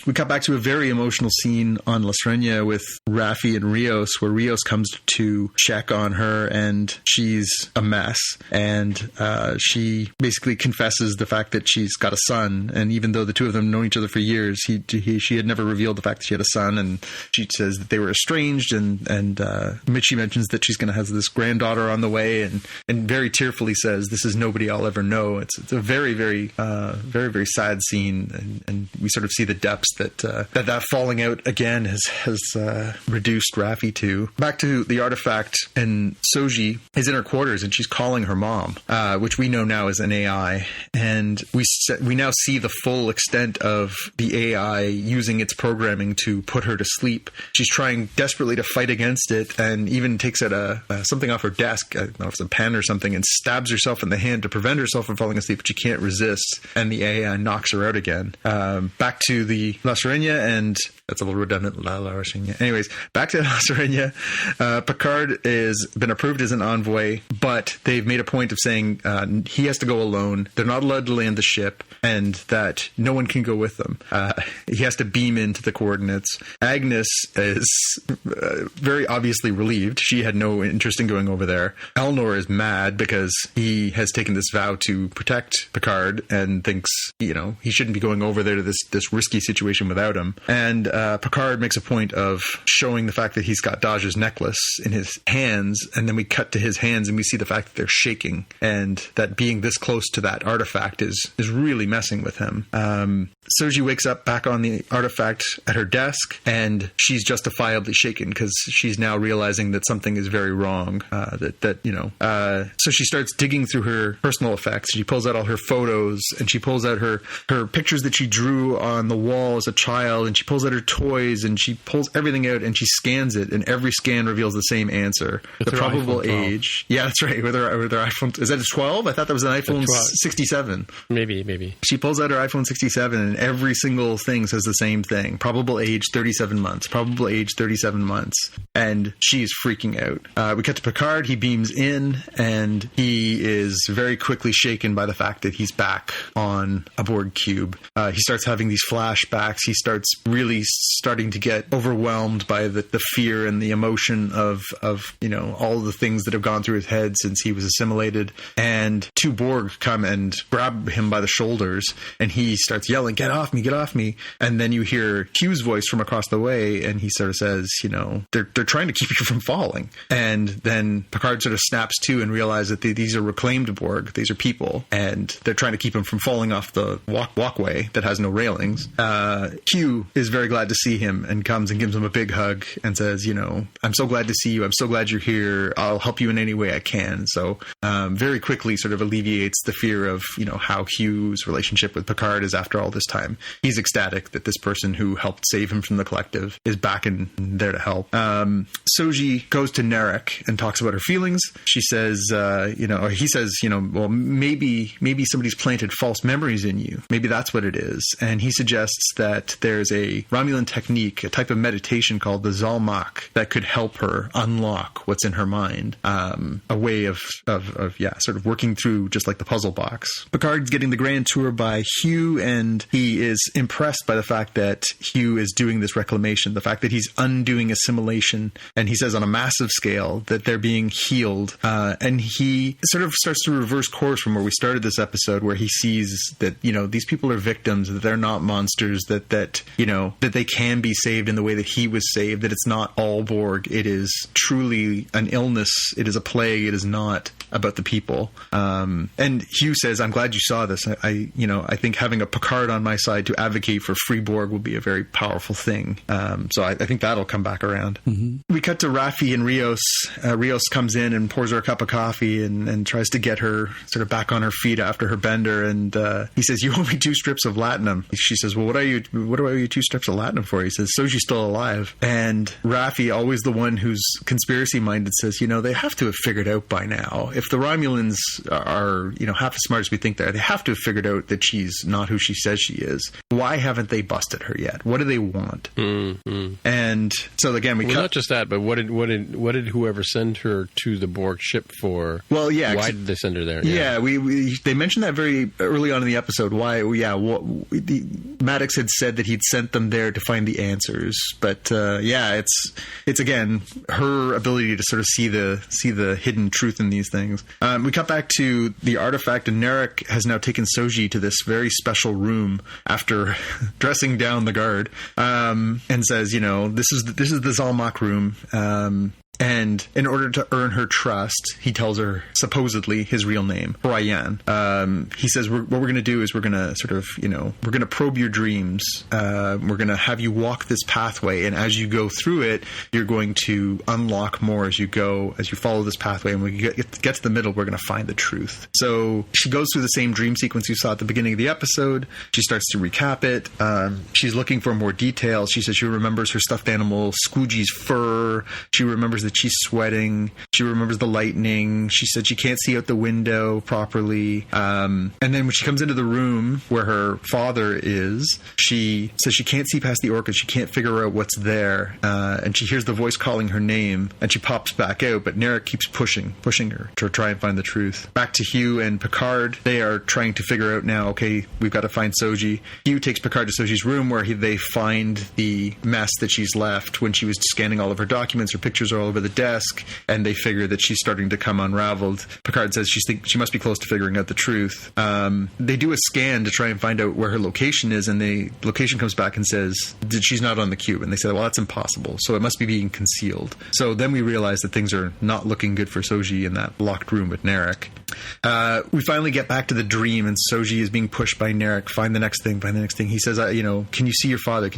We cut back to a very emotional scene on La Sirena with Raffi and Rios, where Rios comes to check on her, and she's a mess. And she basically confesses the fact that she's got a son. And even though the two of them known each other for years, she had never revealed the fact that she had a son. And she says that they were estranged. And Mitchie mentions that she's going to have this granddaughter on the way, and very tearfully says, "This is nobody I'll ever know." It's a very, very, very, very sad scene, and we sort of see the depths that falling out again has reduced Raffi to. Back to the artifact, and Soji is in her quarters, and she's calling her mom, which we know now is an AI, and we now see the full extent of the AI using its programming to put her to sleep. She's trying desperately to fight against it, and even takes out something off her desk, I don't know if it's a pen or something, and stabs herself in the hand to prevent herself from falling asleep, but she can't resist, and the AI knocks her out again. Back to the La Sirena, and that's a little redundant. La Sirena. Anyways, back to La Sirena. Picard has been approved as an envoy, but they've made a point of saying he has to go alone. They're not allowed to land the ship, and that no one can go with them. He has to beam into the coordinates. Agnes is very obviously relieved. She had no interest in going over there. Elnor is mad because he has taken this vow to protect Picard and thinks, he shouldn't be going over there to this risky situation without him. And Picard makes a point of showing the fact that he's got Daj's necklace in his hands, and then we cut to his hands and we see the fact that they're shaking, and that being this close to that artifact is really messing with him. Soji wakes up back on the artifact at her desk, and she's justifiably shaken because she's now realizing that something is very wrong. So she starts digging through her personal effects. She pulls out all her photos, and she pulls out her pictures that she drew on the wall as a child, and she pulls out her toys, and she pulls everything out, and she scans it, and every scan reveals the same answer. The probable age. Yeah, that's right. With her iPhone. Is that a 12? I thought that was an iPhone 67. Maybe. She pulls out her iPhone 67, and every single thing says the same thing. Probable age 37 months. Probable age 37 months. And she's freaking out. We cut to Picard. He beams in, and he is very quickly shaken by the fact that he's back on a Borg cube. He starts having these flashbacks. He starts really starting to get overwhelmed by the fear and the emotion of all the things that have gone through his head since he was assimilated. And two Borg come and grab him by the shoulders, and he starts yelling, "Get off me, get off me." And then you hear Q's voice from across the way, and he sort of says, they're trying to keep you from falling. And then Picard sort of snaps to and realizes that these are reclaimed Borg. These are people, and they're trying to keep him from falling off the walkway that has no railings. Q is very glad to see him and comes and gives him a big hug and says, "I'm so glad to see you. I'm so glad you're here. I'll help you in any way I can." So very quickly sort of alleviates the fear of, how Q's relationship with Picard is after all this time. He's ecstatic that this person who helped save him from the collective is back in there to help. Soji goes to Narek and talks about her feelings. She says, he says, well, maybe somebody's planted false memories in you. Maybe that's what it is. And he suggests that there's a Romulan technique, a type of meditation called the Zalmak that could help her unlock what's in her mind. A way of sort of working through just like the puzzle box. Picard's getting the grand tour by Hugh, and he is impressed by the fact that Hugh is doing this reclamation, the fact that he's undoing assimilation, and he says on a massive scale that they're being healed. And he sort of starts to reverse course from where we started this episode, where he sees that, these people are victims, that they're not monsters, that they can be saved in the way that he was saved, that it's not all Borg. It is truly an illness. It is a plague. It is not about the people. And Hugh says, "I'm glad you saw this. I think having a Picard on my side to advocate for free Borg will be a very powerful thing. So I think that'll come back around. Mm-hmm. We cut to Raffi and Rios. Rios comes in and pours her a cup of coffee and tries to get her sort of back on her feet after her bender. And he says, "You owe me 2 strips of latinum." She says, "Well, what do I owe you 2 strips of latinum for?" He says, "Soji's still alive." And Raffi, always the one who's conspiracy minded, says, they have to have figured out by now. If the Romulans are, half as smart as we think they have to have figured out that she's not who she says she is. Why haven't they busted her yet? What do they want? Mm-hmm. And so again, not just that, but what did whoever send her to the Borg ship for? Well, yeah. Why did they send her there? Yeah, they mentioned that very early on in the episode. Why? Yeah, Maddox had said that he'd sent them there to find the answers, but it's again her ability to sort of see the hidden truth in these things. We cut back to the artifact, and Narek has now taken Soji to this very special room after dressing down the guard, and says, this is the Zalmak room. And in order to earn her trust, he tells her, supposedly, his real name, Ryan. He says, what we're going to do is we're going to sort of, we're going to probe your dreams. We're going to have you walk this pathway. And as you go through it, you're going to unlock more as you go, as you follow this pathway. And when we get to the middle, we're going to find the truth. So she goes through the same dream sequence you saw at the beginning of the episode. She starts to recap it. She's looking for more details. She says she remembers her stuffed animal, Squoogy's fur. She remembers that she's sweating. She remembers the lightning. She said she can't see out the window properly. And then when she comes into the room where her father is, she says she can't see past the orchid. She can't figure out what's there. And she hears the voice calling her name, and she pops back out. But Narek keeps pushing her to try and find the truth. Back to Hugh and Picard. They are trying to figure out now, okay, we've got to find Soji. Hugh takes Picard to Soji's room where they find the mess that she's left when she was scanning all of her documents. Her pictures are all over the desk, and they figure that she's starting to come unraveled. Picard says she must be close to figuring out the truth. They do a scan to try and find out where her location is, and the location comes back and says that she's not on the cube. And they say, well, that's impossible, so it must be being concealed. So then we realize that things are not looking good for Soji in that locked room with Narek. We finally get back to the dream, and Soji is being pushed by Narek. Find the next thing. He says, can you see your father?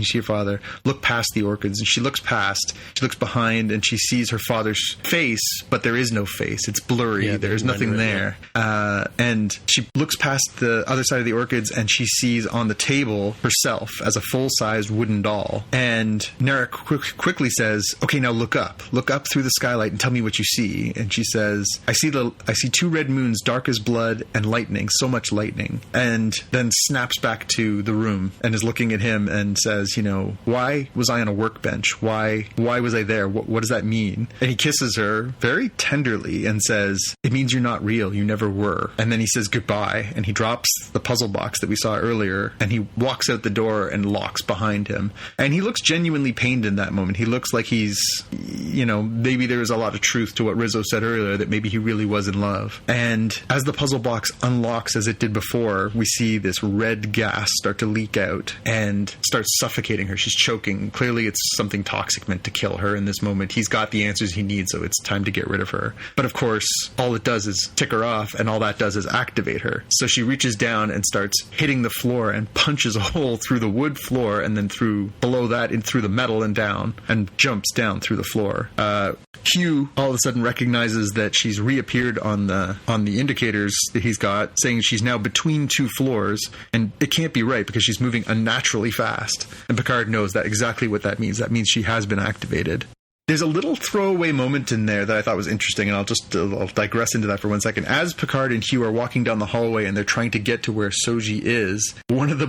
Look past the orchids. And she looks past. She looks behind, and she sees her father's face, but there is no face. It's blurry. Yeah, there's nothing there. And she looks past the other side of the orchids, and she sees on the table herself as a full-sized wooden doll. And Narek quickly says, okay, now look up through the skylight and tell me what you see. And she says, I see 2 red moons, dark as blood, and lightning, so much lightning. And then snaps back to the room and is looking at him and says, why was I on a workbench? Why was I there? What does that mean? And he kisses her very tenderly and says, it means you're not real. You never were. And then he says goodbye, and he drops the puzzle box that we saw earlier, and he walks out the door and locks behind him. And he looks genuinely pained in that moment. He looks like he's, maybe there's a lot of truth to what Rizzo said earlier, that maybe he really was in love. And as the puzzle box unlocks as it did before, we see this red gas start to leak out and start suffocating her. She's choking. Clearly it's something toxic meant to kill her in this moment. He's got the answers he needs, so it's time to get rid of her. But of course, all it does is tick her off, and all that does is activate her. So she reaches down and starts hitting the floor and punches a hole through the wood floor, and then through below that and through the metal and down, and jumps down through the floor. Hugh all of a sudden recognizes that she's reappeared on the indicators that he's got, saying she's now between 2 floors, and it can't be right because she's moving unnaturally fast. And Picard knows that exactly what that means. That means she has been activated. There's a little throwaway moment in there that I thought was interesting, and I'll digress into that for 1 second. As Picard and Hugh are walking down the hallway and they're trying to get to where Soji is, one of the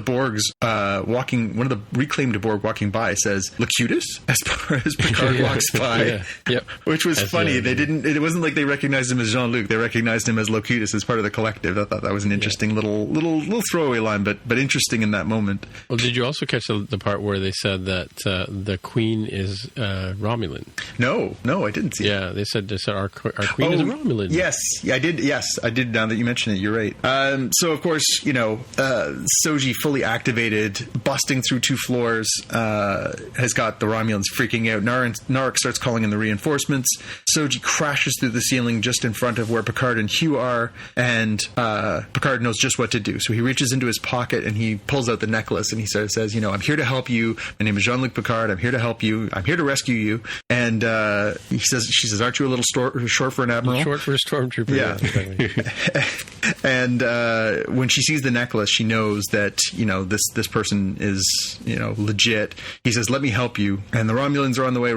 reclaimed Borg walking by says, Locutus? As Picard walks by. Yep. Which was funny. It wasn't like they recognized him as Jean-Luc. They recognized him as Locutus as part of the collective. I thought that was an interesting little throwaway line, but interesting in that moment. Well, did you also catch the part where they said that the Queen is Romulan? it? No, I didn't see it. Yeah, they said our queen is a Romulan. Yes, I did. Yes, I did. Now that you mention it, you're right. So of course, Soji fully activated, busting through 2 floors, has got the Romulans freaking out. Narek starts calling in the reinforcements. Soji crashes through the ceiling just in front of where Picard and Hugh are, and Picard knows just what to do. So he reaches into his pocket and he pulls out the necklace and he sort of says, I'm here to help you. My name is Jean-Luc Picard. I'm here to help you. I'm here to rescue you. And she says, aren't you a little short for an admiral? Short for a stormtrooper. Yeah. And when she sees the necklace, she knows that, this person is, legit. He says, let me help you. And the Romulans are on the way.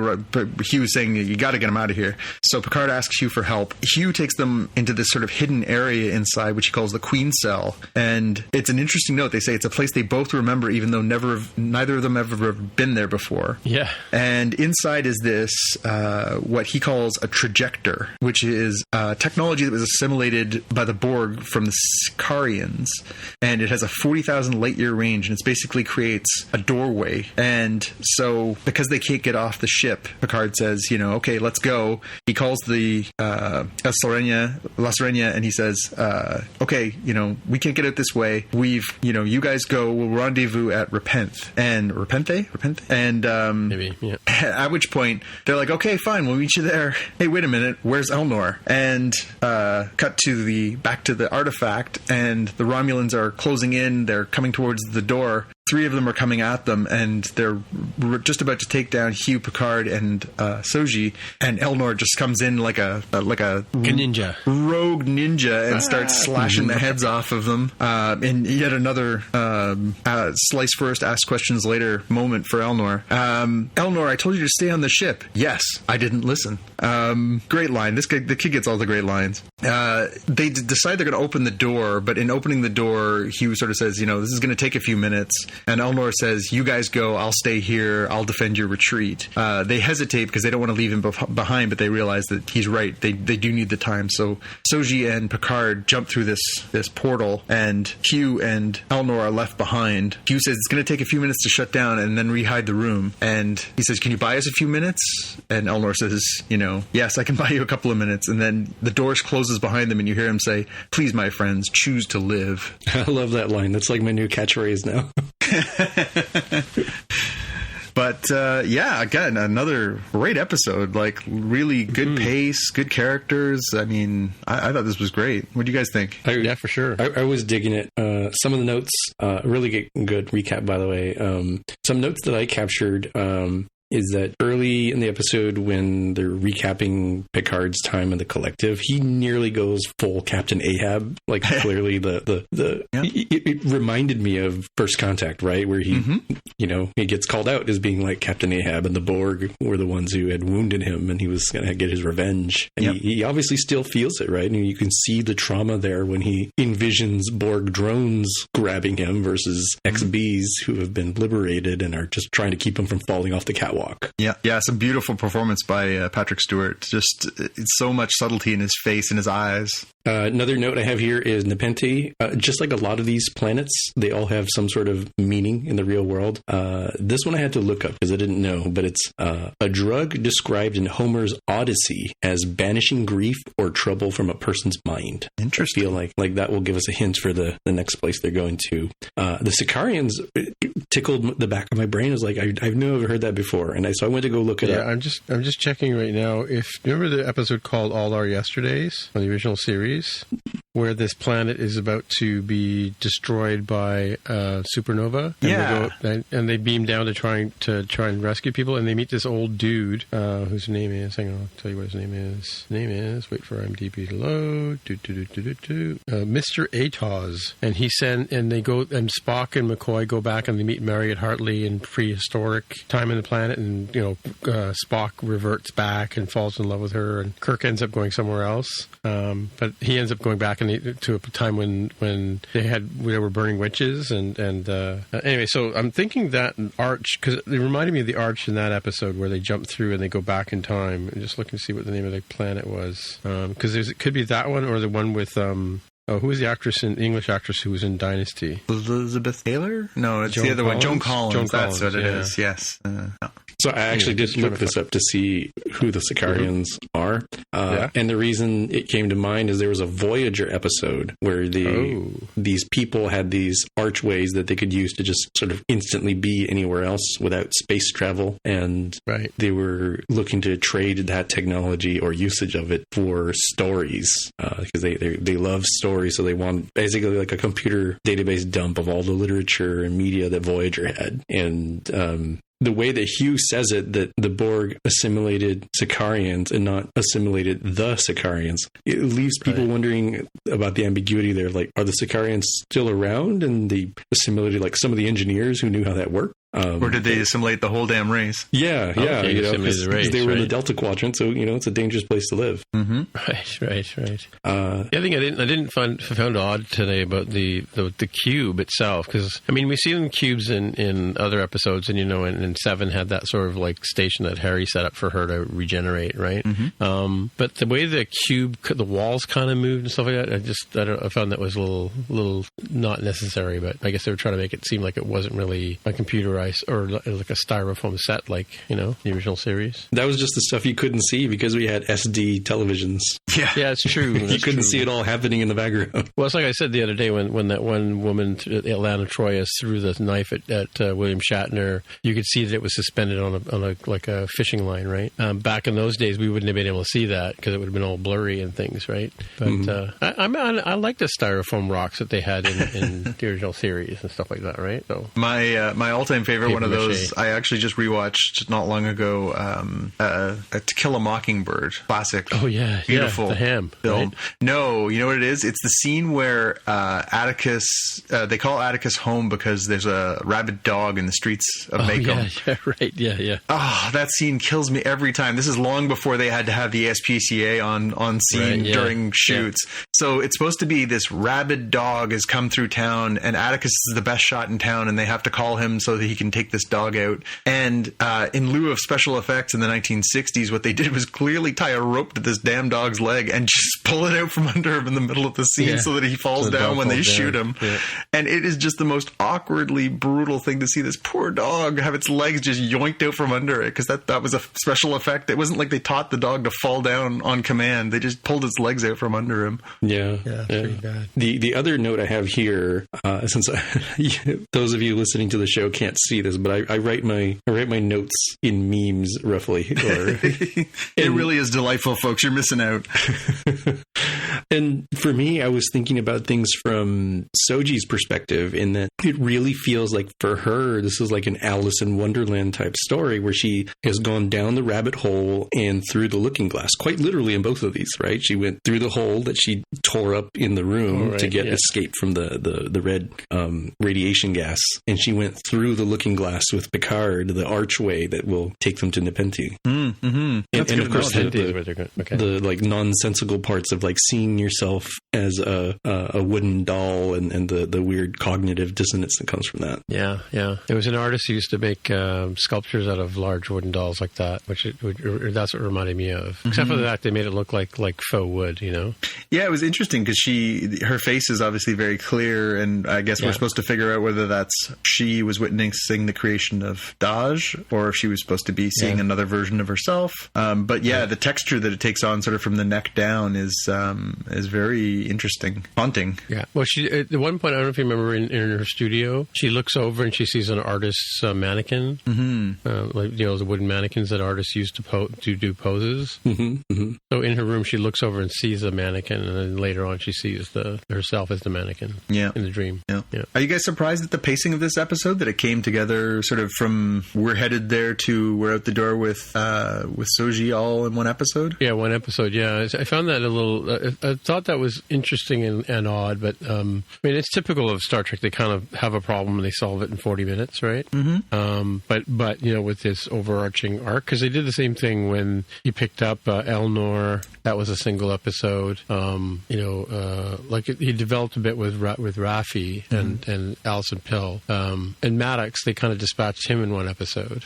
Hugh is saying, you got to get him out of here. So Picard asks Hugh for help. Hugh takes them into this sort of hidden area inside, which he calls the Queen Cell. And it's an interesting note. They say it's a place they both remember, even though neither of them ever been there before. Yeah. And inside is this, what he calls a trajector, which is technology that was assimilated by the Borg from the Sicarians. And it has a 40,000 light year range, and it basically creates a doorway. And so because they can't get off the ship, Picard says, okay, let's go. He calls the La Serena, and he says, okay, we can't get out this way. You guys go. We'll rendezvous at Repente. And maybe, yeah. At which point they're like, okay, fine, we'll meet you there. Hey, wait a minute, where's Elnor? And cut to back to the artifact, and the Romulans are closing in. They're coming towards the door. 3 of them are coming at them, and they're just about to take down Hugh, Picard, and Soji. And Elnor just comes in like a ninja, rogue ninja, and starts slashing the heads off of them. And yet another slice first, ask questions later moment for Elnor. Elnor, I told you to stay on the ship. Yes, I didn't listen. Great line. The kid gets all the great lines. They decide they're going to open the door, but in opening the door, Hugh sort of says, this is going to take a few minutes. And Elnor says, you guys go, I'll stay here, I'll defend your retreat. They hesitate because they don't want to leave him behind, but they realize that he's right. They do need the time. So Soji and Picard jump through this portal, and Hugh and Elnor are left behind. Hugh says it's going to take a few minutes to shut down and then rehide the room. And he says, can you buy us a few minutes? And Elnor says, yes, I can buy you a couple of minutes. And then the door closes behind them, and you hear him say, please, my friends, choose to live. I love that line. That's like my new catchphrase now. But again, another great episode. Like, really good pace, good characters. I mean, I thought this was great. What do you guys think? Yeah, for sure. I was digging it. Some of the notes, really good recap, by the way. Some notes that I captured. Is that early in the episode when they're recapping Picard's time in the collective, he nearly goes full Captain Ahab. Like, clearly it reminded me of First Contact, right? Where he, he gets called out as being like Captain Ahab, and the Borg were the ones who had wounded him, and he was going to get his revenge. And he obviously still feels it, right? And you can see the trauma there when he envisions Borg drones grabbing him versus XBs who have been liberated and are just trying to keep him from falling off the catwalk. Yeah, some beautiful performance by Patrick Stewart. Just it's so much subtlety in his face and his eyes. Another note I have here is Nepenthe. Just like a lot of these planets, they all have some sort of meaning in the real world. This one I had to look up because I didn't know, but it's a drug described in Homer's Odyssey as banishing grief or trouble from a person's mind. Interesting. I feel like that will give us a hint for the next place they're going to. The Sicarians tickled the back of my brain. I was like, I've never heard that before. And so I went to go look it up. I'm just checking right now. If remember the episode called All Our Yesterdays on the original series, where this planet is about to be destroyed by supernova, and they beam down to try and rescue people, and they meet this old dude whose name is. Hang on, I'll tell you what his name is. Wait for IMDb to load. Mr. Atoz, and they go, and Spock and McCoy go back and they meet Marriott Hartley in prehistoric time in the planet, and Spock reverts back and falls in love with her, and Kirk ends up going somewhere else, but he ends up going back to a time when they were burning witches, and anyway, so I'm thinking that arch, because it reminded me of the arch in that episode where they jump through and they go back in time. And just looking to see what the name of the planet was, because it could be that one or the one with Oh, who was the English actress who was in Dynasty? Elizabeth Taylor? No, it's Joan the other one. Joan Collins? Collins. Joan That's what it Collins, is. Yes. So I actually did look this up to see who the Sicarians are. And the reason it came to mind is there was a Voyager episode where these people had these archways that they could use to just sort of instantly be anywhere else without space travel. And they were looking to trade that technology or usage of it for stories because they love stories. So they want basically like a computer database dump of all the literature and media that Voyager had. And the way that Hugh says it, that the Borg assimilated Sicarians and not assimilated the Sicarians, it leaves people wondering about the ambiguity there. Like, are the Sicarians still around and they assimilated like some of the engineers who knew how that worked? Or did they assimilate the whole damn race? Yeah, Okay, because they were in the Delta Quadrant, so it's a dangerous place to live. Mm-hmm. Right. The other thing I didn't found odd today about the cube itself, because I mean we see them cubes in other episodes, and and Seven had that sort of like station that Harry set up for her to regenerate, right? Mm-hmm. But the way the cube, the walls kind of moved and stuff like that, I found that was a little not necessary. But I guess they were trying to make it seem like it wasn't really a computerized or like a styrofoam set, like the original series. That was just the stuff you couldn't see because we had SD televisions. Yeah, it's true. You couldn't see it all happening in the background. Well, it's like I said the other day when that one woman, Atlanta Troyes, threw the knife at William Shatner. You could see that it was suspended on a fishing line, right? Back in those days, we wouldn't have been able to see that because it would have been all blurry and things, right? But I like the styrofoam rocks that they had in the original series and stuff like that, right? So my all-time favorite one of those I actually just rewatched not long ago. To Kill a Mockingbird, classic. Oh yeah, beautiful the ham film. Right? No, you know what it is? It's the scene where Atticus. They call Atticus home because there's a rabid dog in the streets of Macomb. Yeah. Oh, that scene kills me every time. This is long before they had to have the SPCA on scene during shoots. Yeah. So it's supposed to be this rabid dog has come through town, and Atticus is the best shot in town, and they have to call him so that he can take this dog out. And in lieu of special effects in the 1960s, what they did was clearly tie a rope to this damn dog's leg and just pull it out from under him in the middle of the scene so that he falls down when they shoot him. Yeah. And it is just the most awkwardly brutal thing to see this poor dog have its legs just yoinked out from under it, because that was a special effect. It wasn't like they taught the dog to fall down on command. They just pulled its legs out from under him. Yeah. Pretty bad. The other note I have here, since those of you listening to the show can't see this, but I write my notes in memes roughly. It really is delightful, folks. You're missing out. And for me, I was thinking about things from Soji's perspective, in that it really feels like for her, this is like an Alice in Wonderland type story where she has gone down the rabbit hole and through the looking glass, quite literally in both of these, right? She went through the hole that she tore up in the room to get escape from the red radiation gas. And she went through the looking glass with Picard, the archway that will take them to Nepenthe. Mm-hmm. And of course, the like nonsensical parts of like seeing yourself as a wooden doll and the weird cognitive dissonance that comes from that. Yeah. There was an artist who used to make sculptures out of large wooden dolls like that, that's what it reminded me of. Except for the fact they made it look like faux wood, Yeah, it was interesting because her face is obviously very clear, and I guess we're supposed to figure out whether she was witnessing the creation of Daj, or if she was supposed to be seeing another version of herself. But the texture that it takes on, sort of from the neck down, is very interesting, haunting. Yeah. Well, she at one point, I don't know if you remember, in her studio, she looks over and she sees an artist's mannequin, the wooden mannequins that artists use to do poses. So in her room, she looks over and sees a mannequin, and then later on, she sees herself as the mannequin. Yeah. In the dream. Yeah. Are you guys surprised at the pacing of this episode, that it came together sort of from we're headed there to we're out the door with Soji all in one episode? Yeah, one episode. Yeah, I found that a little. I thought that was interesting and odd, but I mean, it's typical of Star Trek. They kind of have a problem and they solve it in 40 minutes, right? But with this overarching arc, because they did the same thing when you picked up Elnor. That was a single episode. He developed a bit with Raffi and Alison Pill, and Maddox. They kind of dispatched him in one episode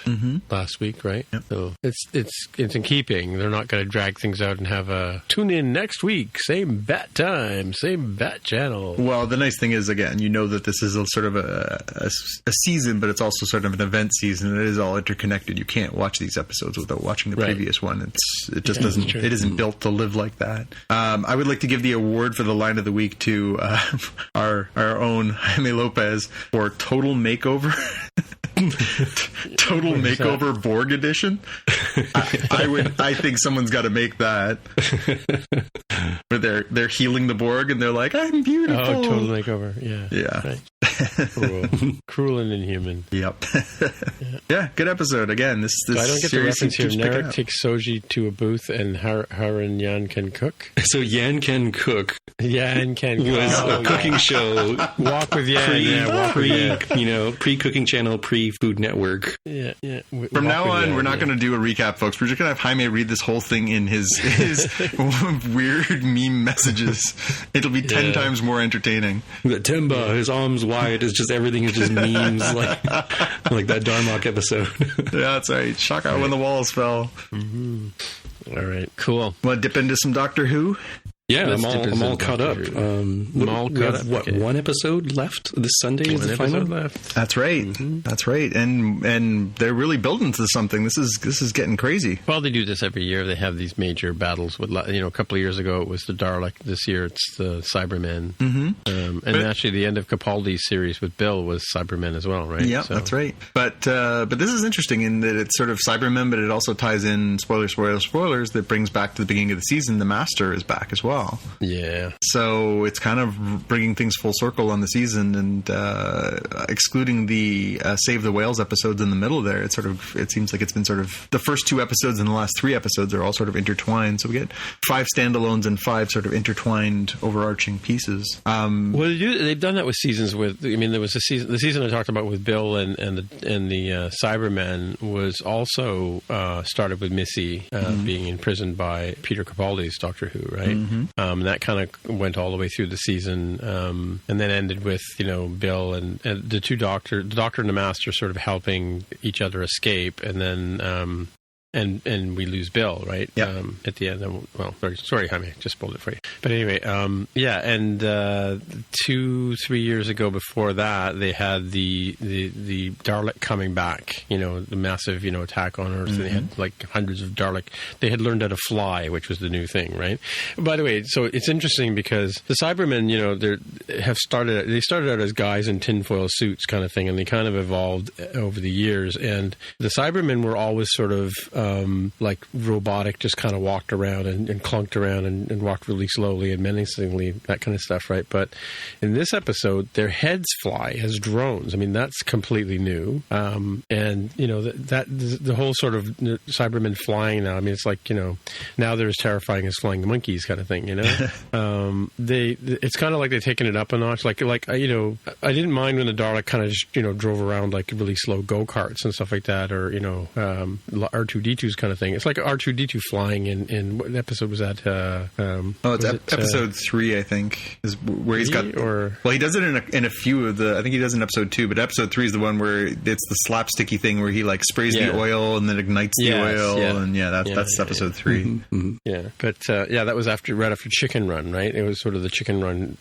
last week, right? Yep. So it's in keeping. They're not going to drag things out and have a tune in next week, same Same bat time, same bat channel. Well, the nice thing is, again, you know that this is a sort of a season, but it's also sort of an event season. It is all interconnected. You can't watch these episodes without watching the previous one. It just doesn't. It isn't built to live like that. I would like to give the award for the line of the week to our own Jaime Lopez for Total Makeover. Total Makeover Borg Edition. I think someone's got to make that. Where they're healing the Borg and they're like, I'm beautiful. Oh, Total Makeover. Yeah. Right. Cruel and inhuman. Yep. Yeah, good episode. Again, this I don't get the reference here. Narek takes Soji to a booth and Haran Yan can cook. So Yan can cook. Yan can cook. Was a cooking show. Walk with Yan. Pre-cooking channel, pre-Food Network. Yeah. From now on, we're not going to do a recap, folks. We're just going to have Jaime read this whole thing in his weird meme messages. It'll be 10 times more entertaining. The Temba, his arms wide, is just everything is just memes like that Darmok episode. Yeah, that's right. Shaka when the walls fell. Mm-hmm. All right, cool. Want to dip into some Doctor Who? Yeah, I'm all caught up. One episode left this Sunday is the final? Left. That's right. Mm-hmm. That's right. And they're really building to something. This is getting crazy. Well, they do this every year. They have these major battles with, a couple of years ago it was the Dalek. This year it's the Cybermen. Mm-hmm. Actually the end of Capaldi's series with Bill was Cybermen as well, right? Yeah, that's right. But this is interesting in that it's sort of Cybermen, but it also ties in spoilers that brings back to the beginning of the season. The Master is back as well. Yeah. So it's kind of bringing things full circle on the season, and excluding the Save the Whales episodes in the middle there, it seems like it's been sort of the first 2 episodes and the last 3 episodes are all sort of intertwined. So we get 5 standalones and 5 sort of intertwined, overarching pieces. Well, they've done that with seasons. There was the season I talked about with Bill and the Cybermen was also started with Missy being imprisoned by Peter Capaldi's Doctor Who, right? Mm-hmm. That kind of went all the way through the season, and then ended with Bill and the Doctor and the Master sort of helping each other escape, and then and we lose Bill, right? Yeah. At the end. Well, sorry, Jaime, just spoiled it for you. But anyway, and 2-3 years ago before that, they had the Dalek coming back. The massive attack on Earth, and they had like hundreds of Dalek. They had learned how to fly, which was the new thing, right? By the way, so it's interesting because the Cybermen, they started out as guys in tinfoil suits, kind of thing, and they kind of evolved over the years. And the Cybermen were always sort of like robotic, just kind of walked around and clunked around and walked really slowly and menacingly, that kind of stuff, right? But in this episode, their heads fly as drones. I mean, that's completely new. And the whole sort of Cybermen flying now, I mean, it's like, now they're as terrifying as flying monkeys kind of thing, it's kind of like they're taking it up a notch. Like I didn't mind when the Dalek kind of just, drove around like really slow go-karts and stuff like that, or, R2D2's kind of thing. It's like R2D2 flying in what episode was that? It's episode 3, I think, is where he's got. He does it in a few of the. I think he does in episode 2, but episode 3 is the one where it's the slapsticky thing where he like sprays the oil and then ignites the oil, and that's episode 3. Mm-hmm. Mm-hmm. Yeah, but that was right after Chicken Run, right? It was sort of the Chicken Run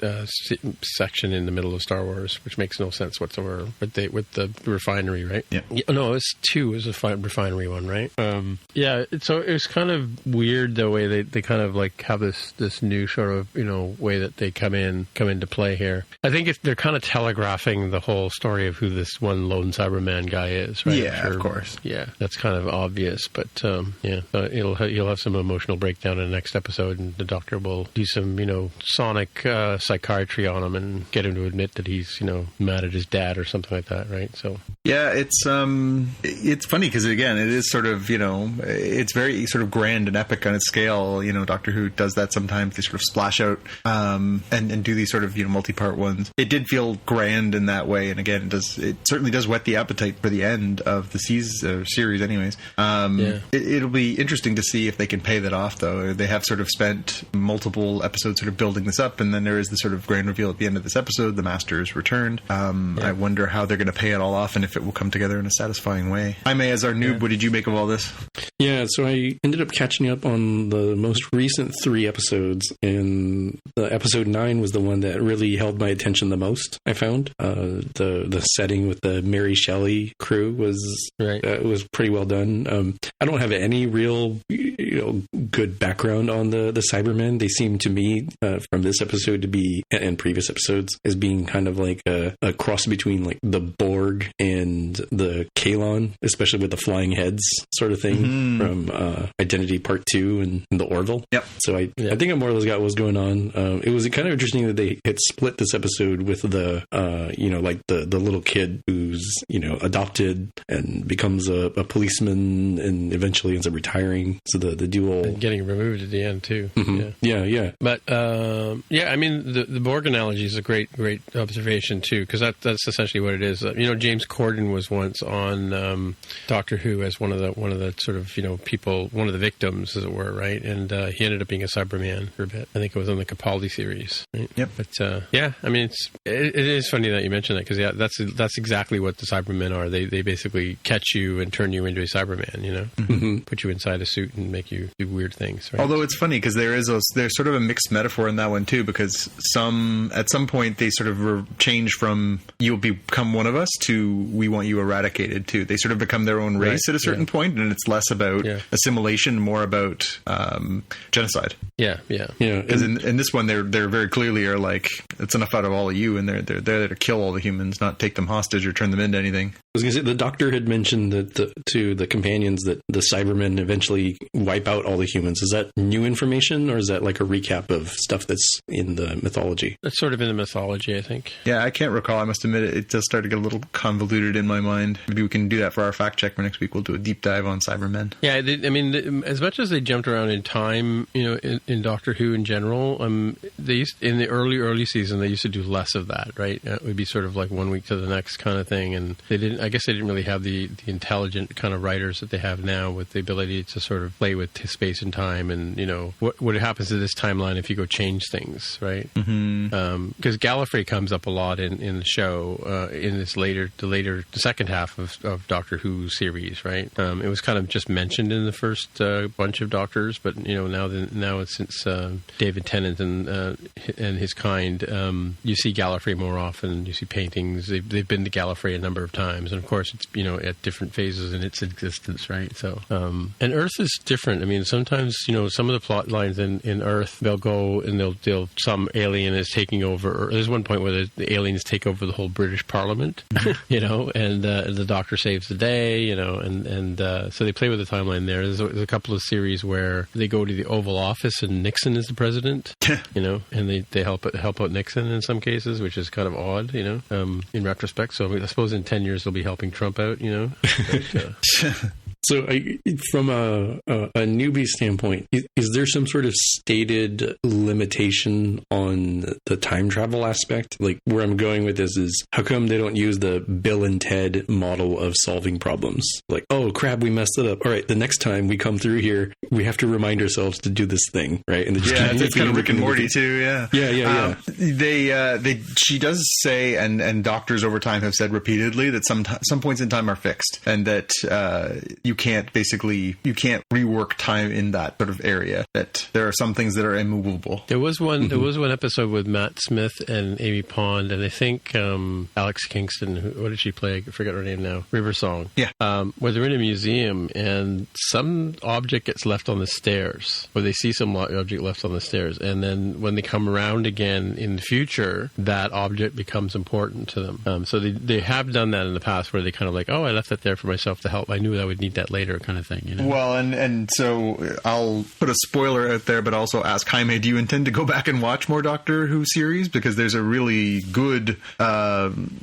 section in the middle of Star Wars, which makes no sense whatsoever with the refinery, right? Yeah. No, it's 2 is a refinery one, right? So it was kind of weird the way they kind of like have this new sort of way that they come into play here. I think they're kind of telegraphing the whole story of who this one lone Cyberman guy is, right? Yeah, of course. Yeah, that's kind of obvious, but you'll have some emotional breakdown in the next episode, and the Doctor will do some sonic psychiatry on him and get him to admit that he's mad at his dad or something like that, right? So yeah, it's funny because again, it is sort of it's very sort of grand and epic on its scale. Doctor Who does that sometimes. They sort of splash out and do these sort of multi-part ones. It did feel grand in that way, and again, it certainly does whet the appetite for the end of the series. Anyways, it'll be interesting to see if they can pay that off. Though they have sort of spent multiple episodes sort of building this up, and then there is the sort of grand reveal at the end of this episode. The Master is returned. I wonder how they're going to pay it all off, and if it will come together in a satisfying way. Jaime, as our noob, what did you make of all this? Yeah, so I ended up catching up on the most recent 3 episodes, and the episode 9 was the one that really held my attention the most, I found. The setting with the Mary Shelley crew was pretty well done. I don't have any real good background on the Cybermen. They seem to me, from this episode to be, and previous episodes, as being kind of like a cross between like the Borg and the Kalon, especially with the flying heads sort of thing from Identity Part 2 and the Orville. Yep. So I think I more or less got what was going on. It was kind of interesting that they had split this episode with the the little kid who's adopted and becomes a policeman and eventually ends up retiring. So the dual and getting removed at the end too. Mm-hmm. Yeah. But I mean the Borg analogy is a great observation too, because that's essentially what it is. James Corden was once on Doctor Who as one of the sort of people, one of the victims, as it were, right? And he ended up being a Cyberman for a bit. I think it was on the Capaldi series, right? Yep. But I mean, it is funny that you mentioned that, because that's exactly what the Cybermen are. They basically catch you and turn you into a Cyberman, put you inside a suit and make you do weird things, right? Although it's funny because there's sort of a mixed metaphor in that one too, because at some point they sort of change from you'll become one of us to we want you eradicated too. They sort of become their own race at a certain point, and it's less about assimilation, more about genocide. Yeah. Because in this one, they're very clearly are like, it's enough out of all of you, and they're there to kill all the humans, not take them hostage or turn them into anything. I was going to say, the Doctor had mentioned that to the companions that the Cybermen eventually wipe out all the humans. Is that new information, or is that like a recap of stuff that's in the mythology? It's sort of in the mythology, I think. Yeah, I can't recall. I must admit it does start to get a little convoluted in my mind. Maybe we can do that for our fact check for next week. We'll do a deep dive on Cybermen. Yeah, as much as they jumped around in time, in Doctor Who in general, they used, in the early season, they used to do less of that, right? It would be sort of like one week to the next kind of thing, and I guess they didn't really have the intelligent kind of writers that they have now, with the ability to sort of play with space and time, and what happens to this timeline if you go change things, right? Because Gallifrey comes up a lot in the show, in this the second half of Doctor Who series, right? It was kind of just mentioned in the first bunch of Doctors, but now it's since David Tennant and his kind, you see Gallifrey more often. You see paintings. They've been to Gallifrey a number of times, and of course it's at different phases in its existence, right? So and Earth is different. I mean, sometimes some of the plot lines in Earth, they'll go and they'll some alien is taking over. Or there's one point where the aliens take over the whole British Parliament, and the Doctor saves the day, and so they play with the timeline there. There's a couple of series where they go to the Oval Office and Nixon is the president, and they help out Nixon in some cases, which is kind of odd, in retrospect. So I suppose in 10 years they'll be helping Trump out, But, So from a newbie standpoint, is there some sort of stated limitation on the time travel aspect? Like, where I'm going with this is, how come they don't use the Bill and Ted model of solving problems? Like, oh, crap, we messed it up. All right, the next time we come through here, we have to remind ourselves to do this thing, right? And it's kind of Rick and Morty too, Yeah. She does say, and doctors over time have said repeatedly, that some points in time are fixed, and that you can't rework time in that sort of area, that there are some things that are immovable. There was one episode with Matt Smith and Amy Pond, and I think Alex Kingston, what did she play? I forget her name now. River Song. Yeah. Where they're in a museum and some object gets left on the stairs, or they see some object left on the stairs, and then when they come around again in the future, that object becomes important to them. So they have done that in the past, where they kind of like, oh, I left that there for myself to help. I knew I would need that later, kind of thing. Well, and so I'll put a spoiler out there, but also ask Jaime, do you intend to go back and watch more Doctor Who series? Because there's a really good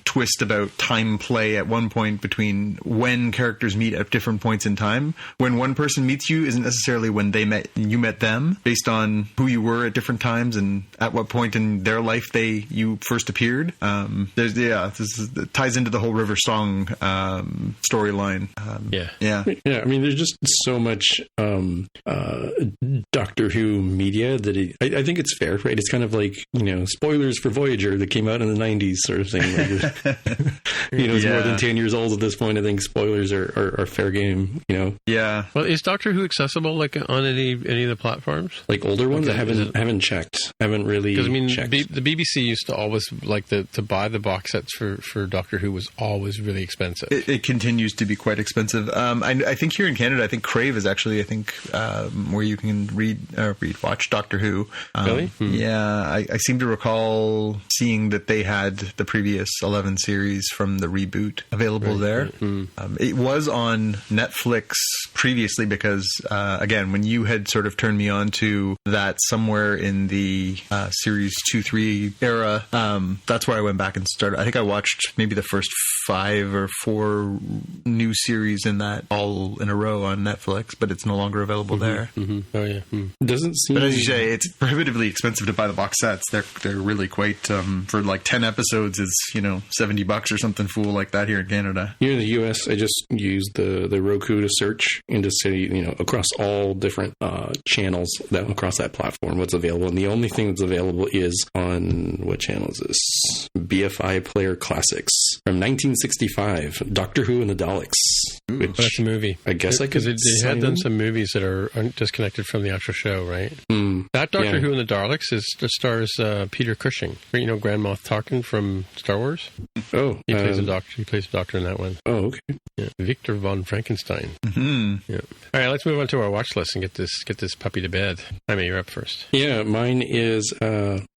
twist about time play at one point between when characters meet at different points in time. When one person meets you isn't necessarily when you met them, based on who you were at different times and at what point in their life you first appeared. It ties into the whole River Song storyline. Yeah, I mean, there's just so much Doctor Who media that I think it's fair, right? It's kind of like, spoilers for Voyager that came out in the 90s sort of thing. It's more than 10 years old at this point. I think spoilers are fair game, Yeah. Well, is Doctor Who accessible like on any of the platforms? Like older ones? Okay. I haven't checked. I haven't really checked. The BBC used to always like to buy the box sets for Doctor Who was always really expensive. It continues to be quite expensive. I think here in Canada, I think Crave is actually, where you can watch Doctor Who. Really? Yeah, I seem to recall seeing that they had the previous 11 series from the reboot available there. It was on Netflix previously because, again, when you had sort of turned me on to that somewhere in the series 2-3 era, that's where I went back and started. I think I watched maybe the first 5 or 4 new series in that all in a row on Netflix, but it's no longer available there. Oh yeah. Doesn't seem. But as you say, it's prohibitively expensive to buy the box sets. They're really quite for like 10 episodes is $70 or something fool like that here in Canada. Here in the US, I just used the Roku to search and to see across all different channels that across that platform what's available, and the only thing that's available is on what channel is this? BFI Player Classics from 1965, Doctor Who and the Daleks. Which that's a movie. I guess I could. Because they had done some movies that are disconnected from the actual show, right? That Doctor Who and the Daleks stars Peter Cushing. Grand Moff Tarkin from Star Wars. Oh, he plays a doctor. He plays a doctor in that one. Oh, okay. Yeah. Victor von Frankenstein. Yeah. All right, let's move on to our watch list and get this puppy to bed. I mean, you're up first. Yeah, mine is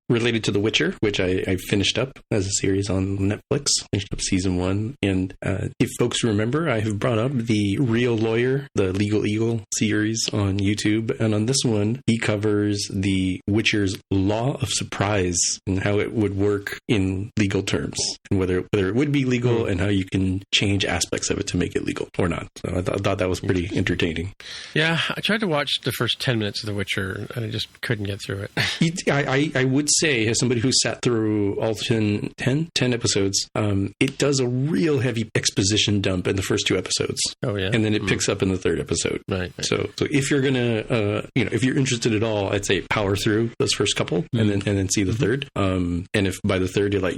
related to The Witcher, which I finished up as a series on Netflix. Finished up season 1. And if folks remember, I have brought up The Real Lawyer, the Legal Eagle series on YouTube. And on this one, he covers The Witcher's law of surprise and how it would work in legal terms. And whether it would be legal and how you can change aspects of it to make it legal or not. So I thought that was pretty entertaining. Yeah, I tried to watch the first 10 minutes of The Witcher and I just couldn't get through it. I would say, as somebody who sat through all 10 episodes, it does a real heavy exposition dump in the first 2 episodes. Oh yeah, and then it picks up in the 3rd episode. Right. So if you're gonna, if you're interested at all, I'd say power through those first couple and then see the 3rd. And if by the 3rd you're like,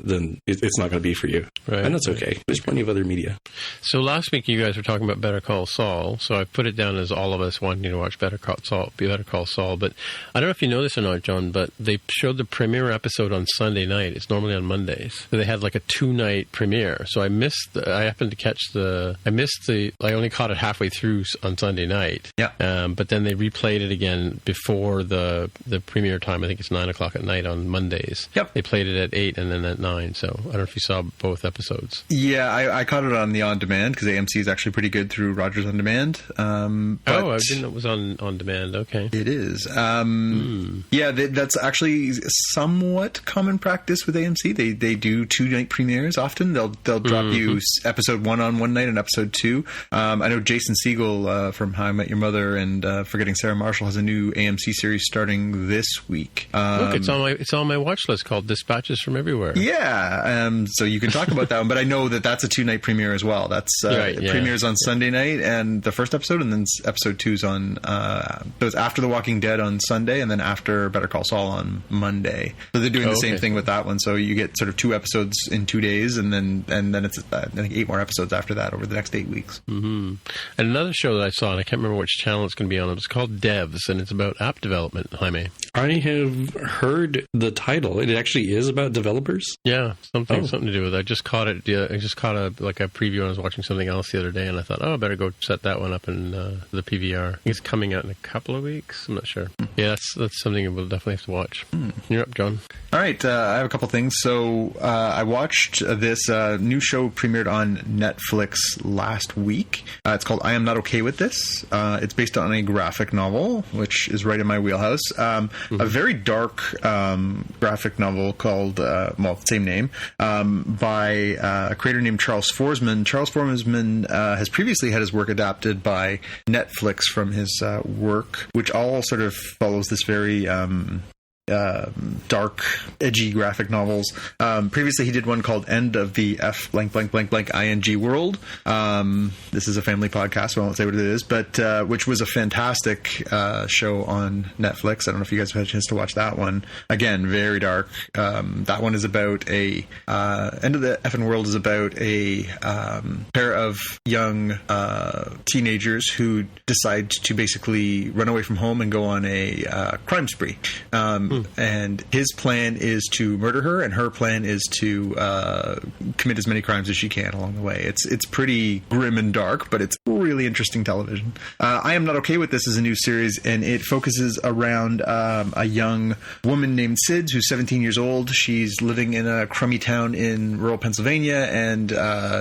then it's not going to be for you. Right. And that's okay. There's plenty of other media. So last week you guys were talking about Better Call Saul. So I put it down as all of us wanting to watch Better Call Saul. But I don't know if you know this or not, John, but they showed the premiere episode on Sunday night. It's normally on Mondays. So they had like a 2-night premiere. So I happened to catch I only caught it halfway through on Sunday night. Yeah. But then they replayed it again before the premiere time. I think it's 9:00 at night on Mondays. Yep. They played it at 8 and then at 9. So I don't know if you saw both episodes. Yeah, I caught it on the on-demand because AMC is actually pretty good through Rogers On Demand. I didn't know it was on demand. Okay. It is. Yeah, that's actually somewhat common practice with AMC. They do 2-night premieres often. They'll drop you episode 1 on one night and episode 2. I know Jason Segel from How I Met Your Mother and Forgetting Sarah Marshall has a new AMC series starting this week. Look, it's on my watch list called Dispatches from Everywhere. Yeah, so you can talk about that one, but I know that's a 2-night premiere as well. That's premieres on Sunday night and the first episode, and then episode 2's on so it's after The Walking Dead on Sunday and then after Better Call Saul on Monday. So they're doing the same thing with that one. So you get sort of 2 episodes in 2 days, and then it's I think 8 more episodes after that over the next 8 weeks. Mm-hmm. And another show that I saw, and I can't remember which channel it's going to be on. It's called Devs, and it's about app development. Jaime, I have heard the title. It actually is about developers. Yeah, something to do with it. I just caught it. Yeah, I just caught a preview when I was watching something else the other day, and I thought, I better go set that one up in the PVR. I think it's coming out in a couple of weeks. I'm not sure. Yeah, that's something we'll definitely have to watch. You're up, John. All right, I have a couple things. So I watched this new show premiered on Netflix last week. It's called I Am Not Okay With This. It's based on a graphic novel, which is right in my wheelhouse. A very dark graphic novel called, same name, by a creator named Charles Forsman. Charles Forsman has previously had his work adapted by Netflix from his work, which all sort of follows this very dark, edgy graphic novels. Previously, he did one called End of the F blank blank blank blank ING World. This is a family podcast, so I won't say what it is, but which was a fantastic show on Netflix. I don't know if you guys have had a chance to watch that one. Again, very dark. That one is about End of the Effing World is about a pair of young teenagers who decide to basically run away from home and go on a crime spree. And his plan is to murder her, and her plan is to commit as many crimes as she can along the way. It's pretty grim and dark, but it's really interesting television. I Am Not Okay With This is a new series, and it focuses around a young woman named Sid who's 17 years old. She's living in a crummy town in rural Pennsylvania, and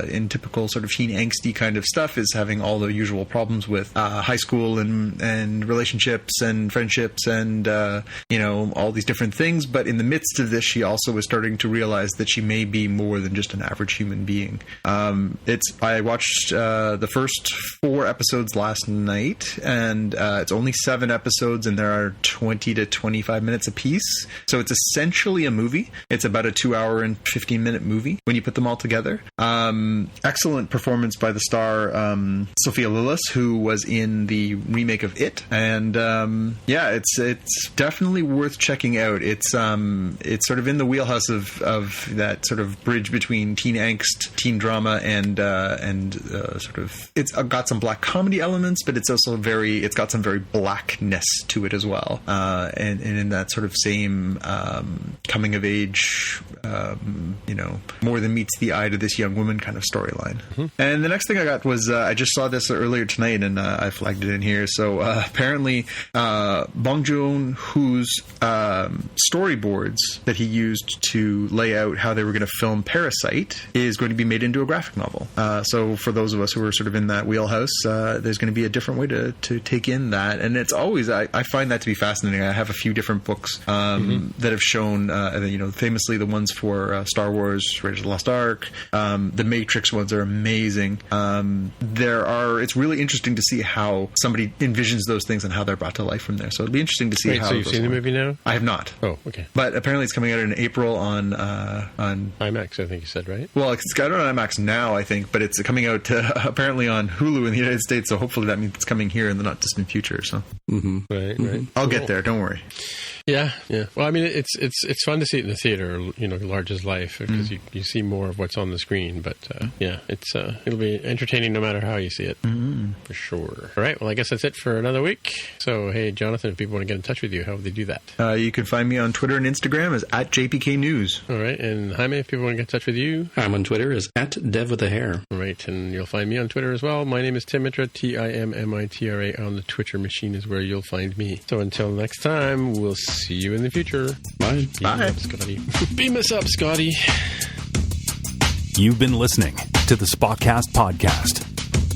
in typical sort of teen angsty kind of stuff is having all the usual problems with high school and relationships and friendships and all these different things. But in the midst of this, she also is starting to realize that she may be more than just an average human being. I watched the first 4 episodes last night, and it's only 7 episodes, and there are 20 to 25 minutes a piece. So it's essentially a movie. It's about a 2-hour and 15-minute movie when you put them all together. Excellent performance by the star Sophia Lillis, who was in the remake of It, and it's definitely worth checking out. It's sort of in the wheelhouse of that sort of bridge between teen angst, teen drama, and sort of it's got some black comedy elements, but it's also it's got some very blackness to it as well, and in that sort of same coming of age, more than meets the eye to this young woman kind of storyline. Mm-hmm. And the next thing I got was I just saw this earlier tonight, and I flagged it in here. So apparently Bong Joon-ho's storyboards that he used to lay out how they were going to film Parasite is going to be made into a graphic novel. So for those of us who are sort of in that wheelhouse, there's going to be a different way to take in that. And it's always, I find that to be fascinating. I have a few different books that have shown, famously the ones for Star Wars, Raiders of the Lost Ark. The Matrix ones are amazing. It's really interesting to see how somebody envisions those things and how they're brought to life from there. So it'll be interesting to see how. So you've seen the movie now? I have not. Oh, okay. But apparently it's coming out in April on IMAX, I think you said, right? Well, it's got on IMAX now, I think, but it's coming out apparently on Hulu in the United States. So hopefully that means it's coming here in the not distant future. So right. I'll get there. Don't worry. Yeah. Well, I mean, it's fun to see it in the theater, large as life, because you see more of what's on the screen. But it'll be entertaining no matter how you see it, for sure. All right. Well, I guess that's it for another week. So, hey, Jonathan, if people want to get in touch with you, how would they do that? You can find me on Twitter and Instagram as @JPKNews. All right. And Jaime, if people want to get in touch with you, I'm on Twitter as @DevWithAHair. All right. And you'll find me on Twitter as well. My name is Tim Mitra, TIMMITRA. On the Twitter machine is where you'll find me. So until next time, we'll see you in the future. Bye. Bye. Up, Scotty. Beam us up, Scotty. You've been listening to the Spotcast podcast.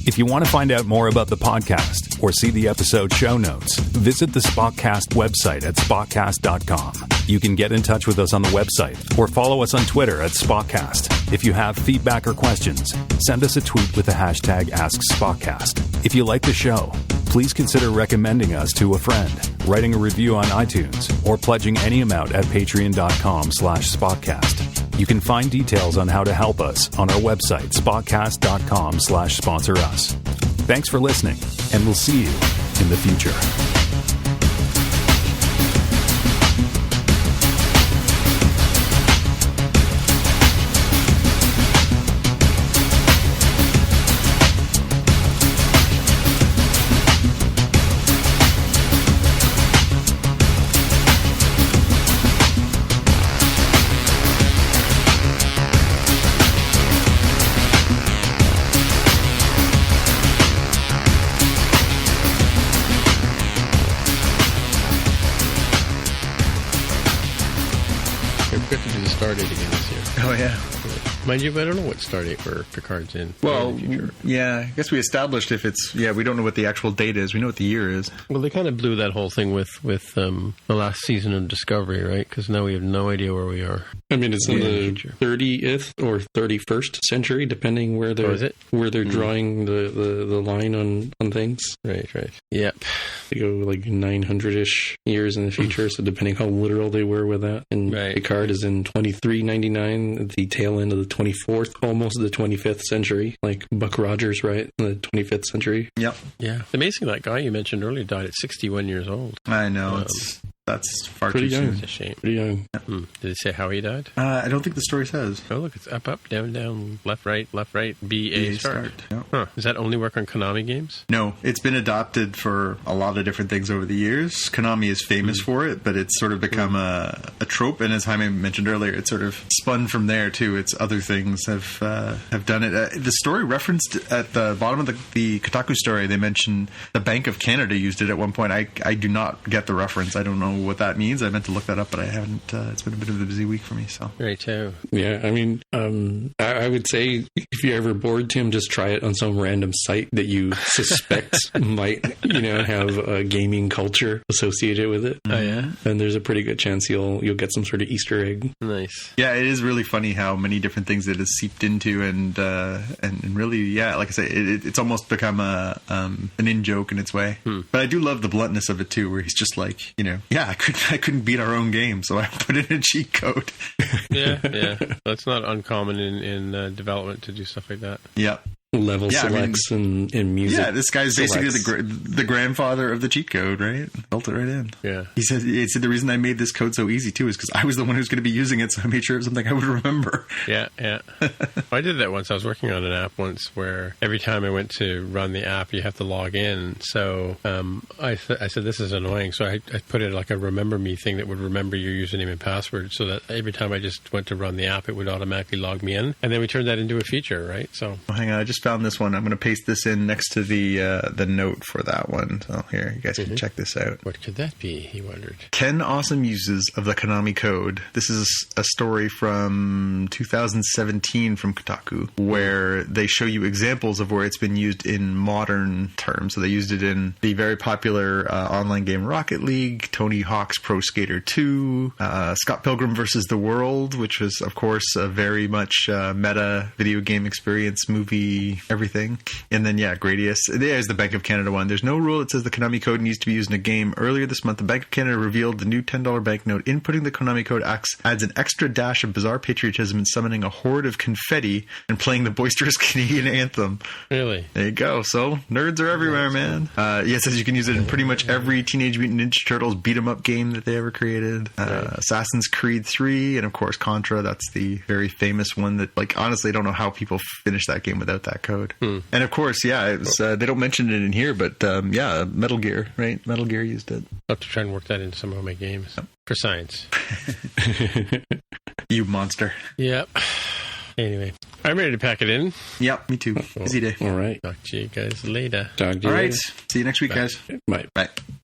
If you want to find out more about the podcast or see the episode show notes, visit the Spotcast website at spotcast.com. You can get in touch with us on the website or follow us on Twitter at Spotcast. If you have feedback or questions, send us a tweet with the hashtag AskSpotcast. If you like the show, please consider recommending us to a friend, writing a review on iTunes, or pledging any amount at patreon.com/Spotcast. You can find details on how to help us on our website, spotcast.com/sponsor us. Thanks for listening, and we'll see you in the future. We have to do the start date again this year. Oh, yeah. Mind you, I don't know what stardate for Picard's in. Well, in the future. yeah, I guess we established if it's... Yeah, we don't know what the actual date is. We know what the year is. Well, they kind of blew that whole thing with the last season of Discovery, right? Because now we have no idea where we are. I mean, it's in the 30th or 31st century, depending where they're drawing the line on things. Right. Yep. They go like 900-ish years in the future, so depending how literal they were with that. And Picard is in 2399, at the tail end of the 24th, almost the 25th century, like Buck Rogers, right? In the 25th century. Yep. Yeah. It's amazing that guy you mentioned earlier died at 61 years old. I know. That's far pretty too young. soon. It's a shame. Pretty young. Did it say how he died? I don't think the story says. Oh, look, it's up, down, left, right, B, A, start. Yep. Huh. Does that only work on Konami games? No, it's been adopted for a lot of different things over the years. Konami is famous for it, but it's sort of become a trope, and as Jaime mentioned earlier, it's sort of spun from there too. It's other things have done it. The story referenced at the bottom of the Kotaku story, they mentioned the Bank of Canada used it at one point. I do not get the reference. I don't know what that means. I meant to look that up, but I haven't. It's been a bit of a busy week for me. So right too. Yeah, I mean, I would say if you're ever bored, Tim, just try it on some random site that you suspect might, have a gaming culture associated with it. Oh yeah, and there's a pretty good chance you'll get some sort of Easter egg. Nice. Yeah, it is really funny how many different things it has seeped into, and really, yeah, like I say, it's almost become an in joke in its way. But I do love the bluntness of it too, where he's just like, I couldn't beat our own game, so I put in a cheat code. yeah. That's not uncommon in development to do stuff like that. Yeah. Level selects and music. Yeah, this guy's basically the grandfather of the cheat code, right? Built it right in. Yeah. He said the reason I made this code so easy too is because I was the one who's going to be using it, so I made sure it was something I would remember. Yeah. I did that once. I was working on an app once where every time I went to run the app, you have to log in. So I said, this is annoying. So I put it like a remember me thing that would remember your username and password, so that every time I just went to run the app, it would automatically log me in. And then we turned that into a feature, right? So hang on, I just found this one. I'm going to paste this in next to the note for that one. So here, you guys can check this out. What could that be? He wondered. 10 awesome uses of the Konami code. This is a story from 2017 from Kotaku, where they show you examples of where it's been used in modern terms. So they used it in the very popular online game Rocket League, Tony Hawk's Pro Skater 2, Scott Pilgrim vs. the World, which was, of course, a very much meta video game experience, movie, everything. And then, Gradius. There's the Bank of Canada one. There's no rule that says the Konami code needs to be used in a game. Earlier this month, the Bank of Canada revealed the new $10 banknote. Inputting the Konami code adds an extra dash of bizarre patriotism and summoning a horde of confetti and playing the boisterous Canadian anthem. Really? There you go. So, nerds are everywhere, man. It says you can use it in pretty much every Teenage Mutant Ninja Turtles beat-em-up game that they ever created. Assassin's Creed 3, and of course Contra. That's the very famous one that, honestly, I don't know how people finish that game without that code. And of course, it was, they don't mention it in here, but Metal Gear, right? Metal Gear used it. I'll have to try and work that into some of my games. Yep. For science. You monster. Yep. Anyway, I'm ready to pack it in. Yep, me too. Busy day. All right. Talk to you guys later. Talk to you All right. later. See you next week, guys. Bye. Bye.